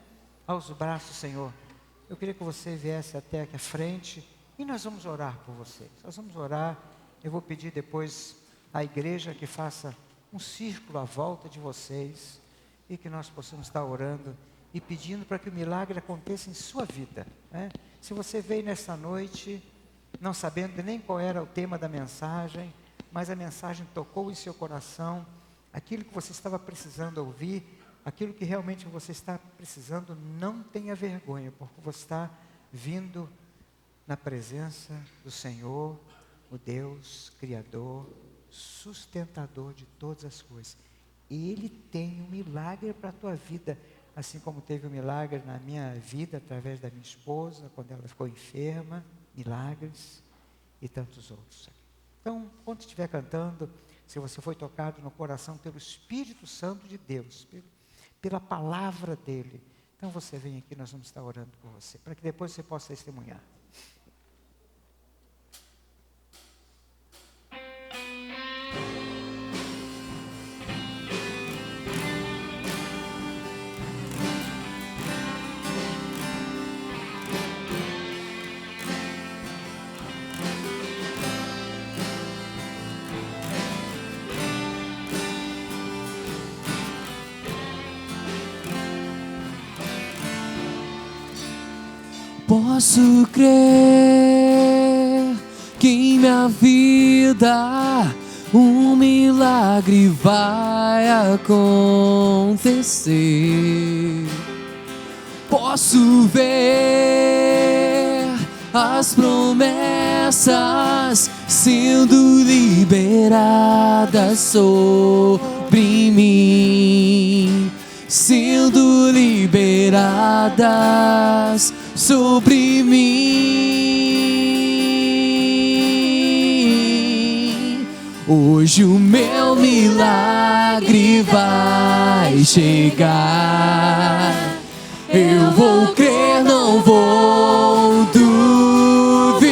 aos braços do Senhor. Eu queria que você viesse até aqui à frente e nós vamos orar por vocês. Nós vamos orar. Eu vou pedir depois à igreja que faça um círculo à volta de vocês e que nós possamos estar orando e pedindo para que o milagre aconteça em sua vida, né? Se você veio nesta noite não sabendo nem qual era o tema da mensagem, mas a mensagem tocou em seu coração, aquilo que você estava precisando ouvir, aquilo que realmente você está precisando, não tenha vergonha, porque você está vindo na presença do Senhor, o Deus Criador, sustentador de todas as coisas. Ele tem um milagre para a tua vida, assim como teve um milagre na minha vida, através da minha esposa, quando ela ficou enferma, milagres e tantos outros. Então, quando estiver cantando, se você foi tocado no coração pelo Espírito Santo de Deus, pela palavra dEle, então você vem aqui, nós vamos estar orando por você, para que depois você possa testemunhar. Posso crer que em minha vida um milagre vai acontecer. Posso ver as promessas sendo liberadas sobre mim, sendo liberadas sobre mim. Hoje o meu milagre vai chegar. Eu vou crer, não vou duvidar.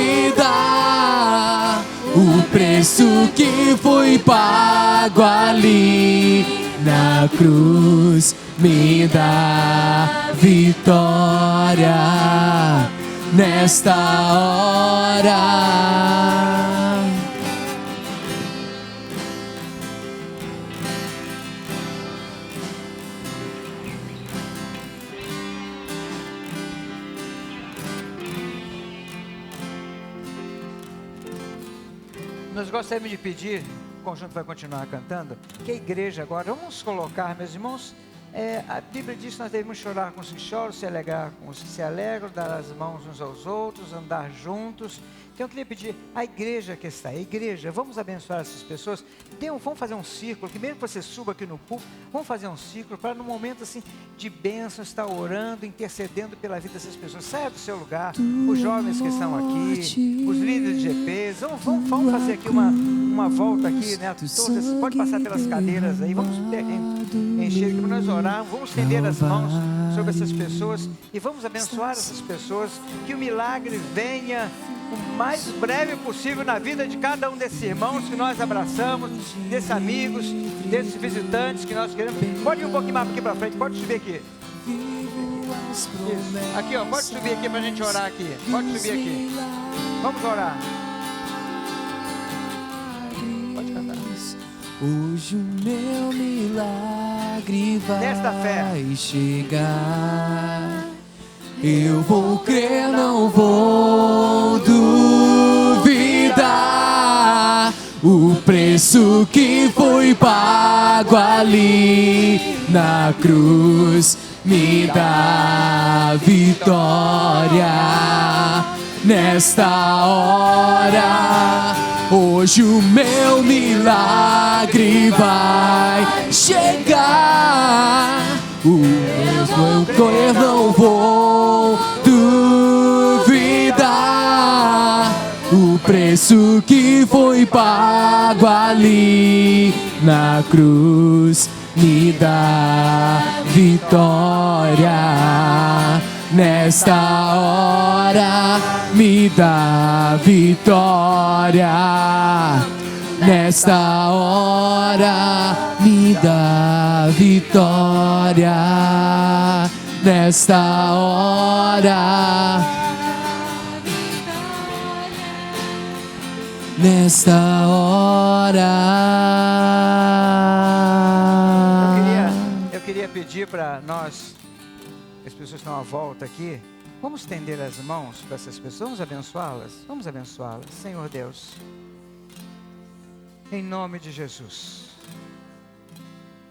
O preço que foi pago ali na cruz me dá vitória nesta hora. Nós gostaríamos de pedir, o conjunto vai continuar cantando, que a igreja agora, vamos nos colocar, meus irmãos, a Bíblia diz que nós devemos chorar com os que choram, se alegrar com os que se alegram, dar as mãos uns aos outros, andar juntos. Então eu queria pedir à igreja que está, a igreja, vamos abençoar essas pessoas. Vamos fazer um círculo, que mesmo que você suba aqui no púlpito, vamos fazer um círculo para no momento assim de bênção estar orando, intercedendo pela vida dessas pessoas. Saia do seu lugar, os jovens que estão aqui, os líderes de GPs, vamos fazer aqui uma volta aqui, né? Todas, pode passar pelas cadeiras aí, vamos encher aqui para nós orarmos, vamos estender as mãos sobre essas pessoas e vamos abençoar essas pessoas, que o milagre venha o mais breve possível na vida de cada um desses irmãos que nós abraçamos, desses amigos, desses visitantes que nós queremos. Pode ir um pouquinho mais aqui para frente, pode subir aqui. Isso. Aqui, ó, pode subir aqui para a gente orar aqui. Pode subir aqui. Vamos orar. Pode cantar. Hoje o meu milagre Nesta fé. vai chegar. Eu vou crer, não vou duvidar. O preço que foi pago ali na cruz me dá vitória nesta hora. Hoje o meu milagre vai chegar. Eu vou crer, não vou duvidar. O preço que foi pago ali na cruz me dá vitória nesta hora. Me dá vitória nesta hora. Me dá vitória nesta hora. Nesta hora. Eu queria pedir para nós, as pessoas que estão à volta aqui, vamos estender as mãos para essas pessoas, vamos abençoá-las. Vamos abençoá-las, Senhor Deus, em nome de Jesus.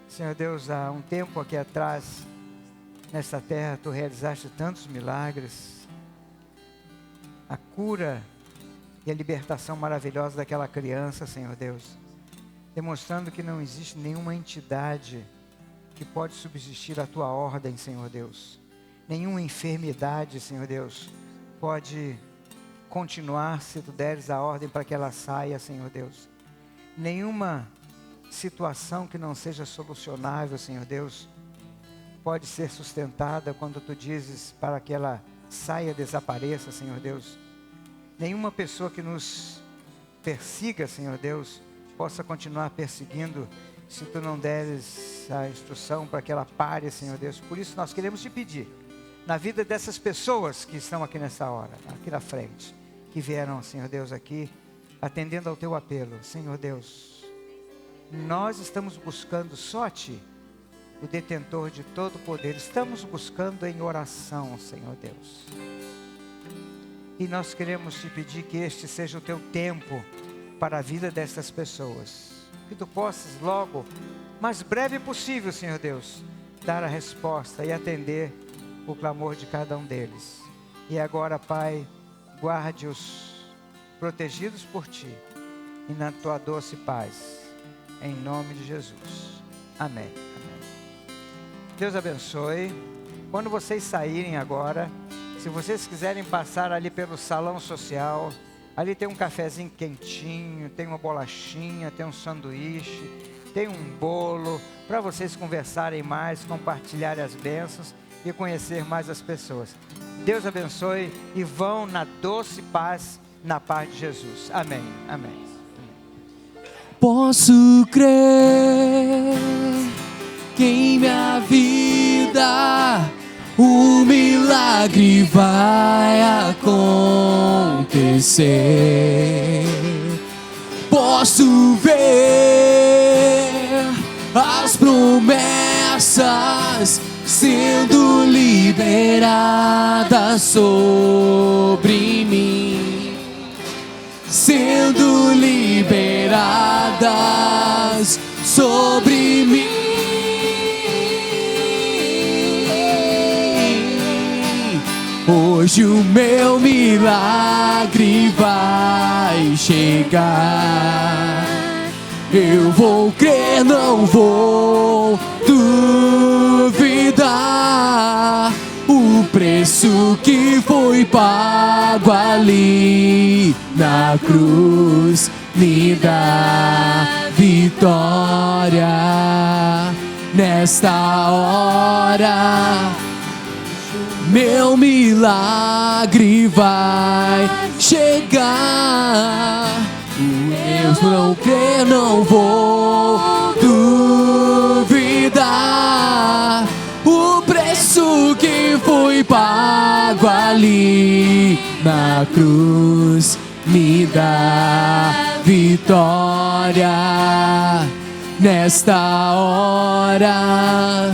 Senhor Deus, há um tempo aqui atrás, nesta terra, Tu realizaste tantos milagres, a cura e a libertação maravilhosa daquela criança, Senhor Deus, demonstrando que não existe nenhuma entidade que pode subsistir à Tua ordem, Senhor Deus. Nenhuma enfermidade, Senhor Deus, pode continuar se Tu deres a ordem para que ela saia, Senhor Deus. Nenhuma situação que não seja solucionável, Senhor Deus, pode ser sustentada quando Tu dizes para que ela saia, desapareça, Senhor Deus. Nenhuma pessoa que nos persiga, Senhor Deus, possa continuar perseguindo se Tu não deres a instrução para que ela pare, Senhor Deus. Por isso nós queremos Te pedir, na vida dessas pessoas que estão aqui nessa hora, aqui na frente, que vieram, Senhor Deus, aqui, atendendo ao Teu apelo, Senhor Deus, nós estamos buscando só a Ti, o detentor de todo o poder. Estamos buscando em oração, Senhor Deus. E nós queremos te pedir que este seja o teu tempo para a vida dessas pessoas. Que tu possas logo, mais breve possível, Senhor Deus, dar a resposta e atender o clamor de cada um deles. E agora, Pai, guarde-os protegidos por Ti e na Tua doce paz. Em nome de Jesus. Amém. Amém. Deus abençoe. Quando vocês saírem agora, se vocês quiserem passar ali pelo salão social, ali tem um cafezinho quentinho, tem uma bolachinha, tem um sanduíche, tem um bolo, para vocês conversarem mais, compartilharem as bênçãos e conhecer mais as pessoas. Deus abençoe e vão na doce paz, na paz de Jesus. Amém. Amém. Posso crer que em minha vida o milagre vai acontecer. Posso ver as promessas sendo liberadas sobre mim, sendo liberadas sobre mim. Hoje o meu milagre vai chegar. Eu vou crer, não vou duvidar. O preço que foi pago ali na cruz me dá vitória. Nesta hora meu milagre vai chegar. Eu não crer, não vou duvidar. O preço que foi pago ali na cruz me dá vitória. Nesta hora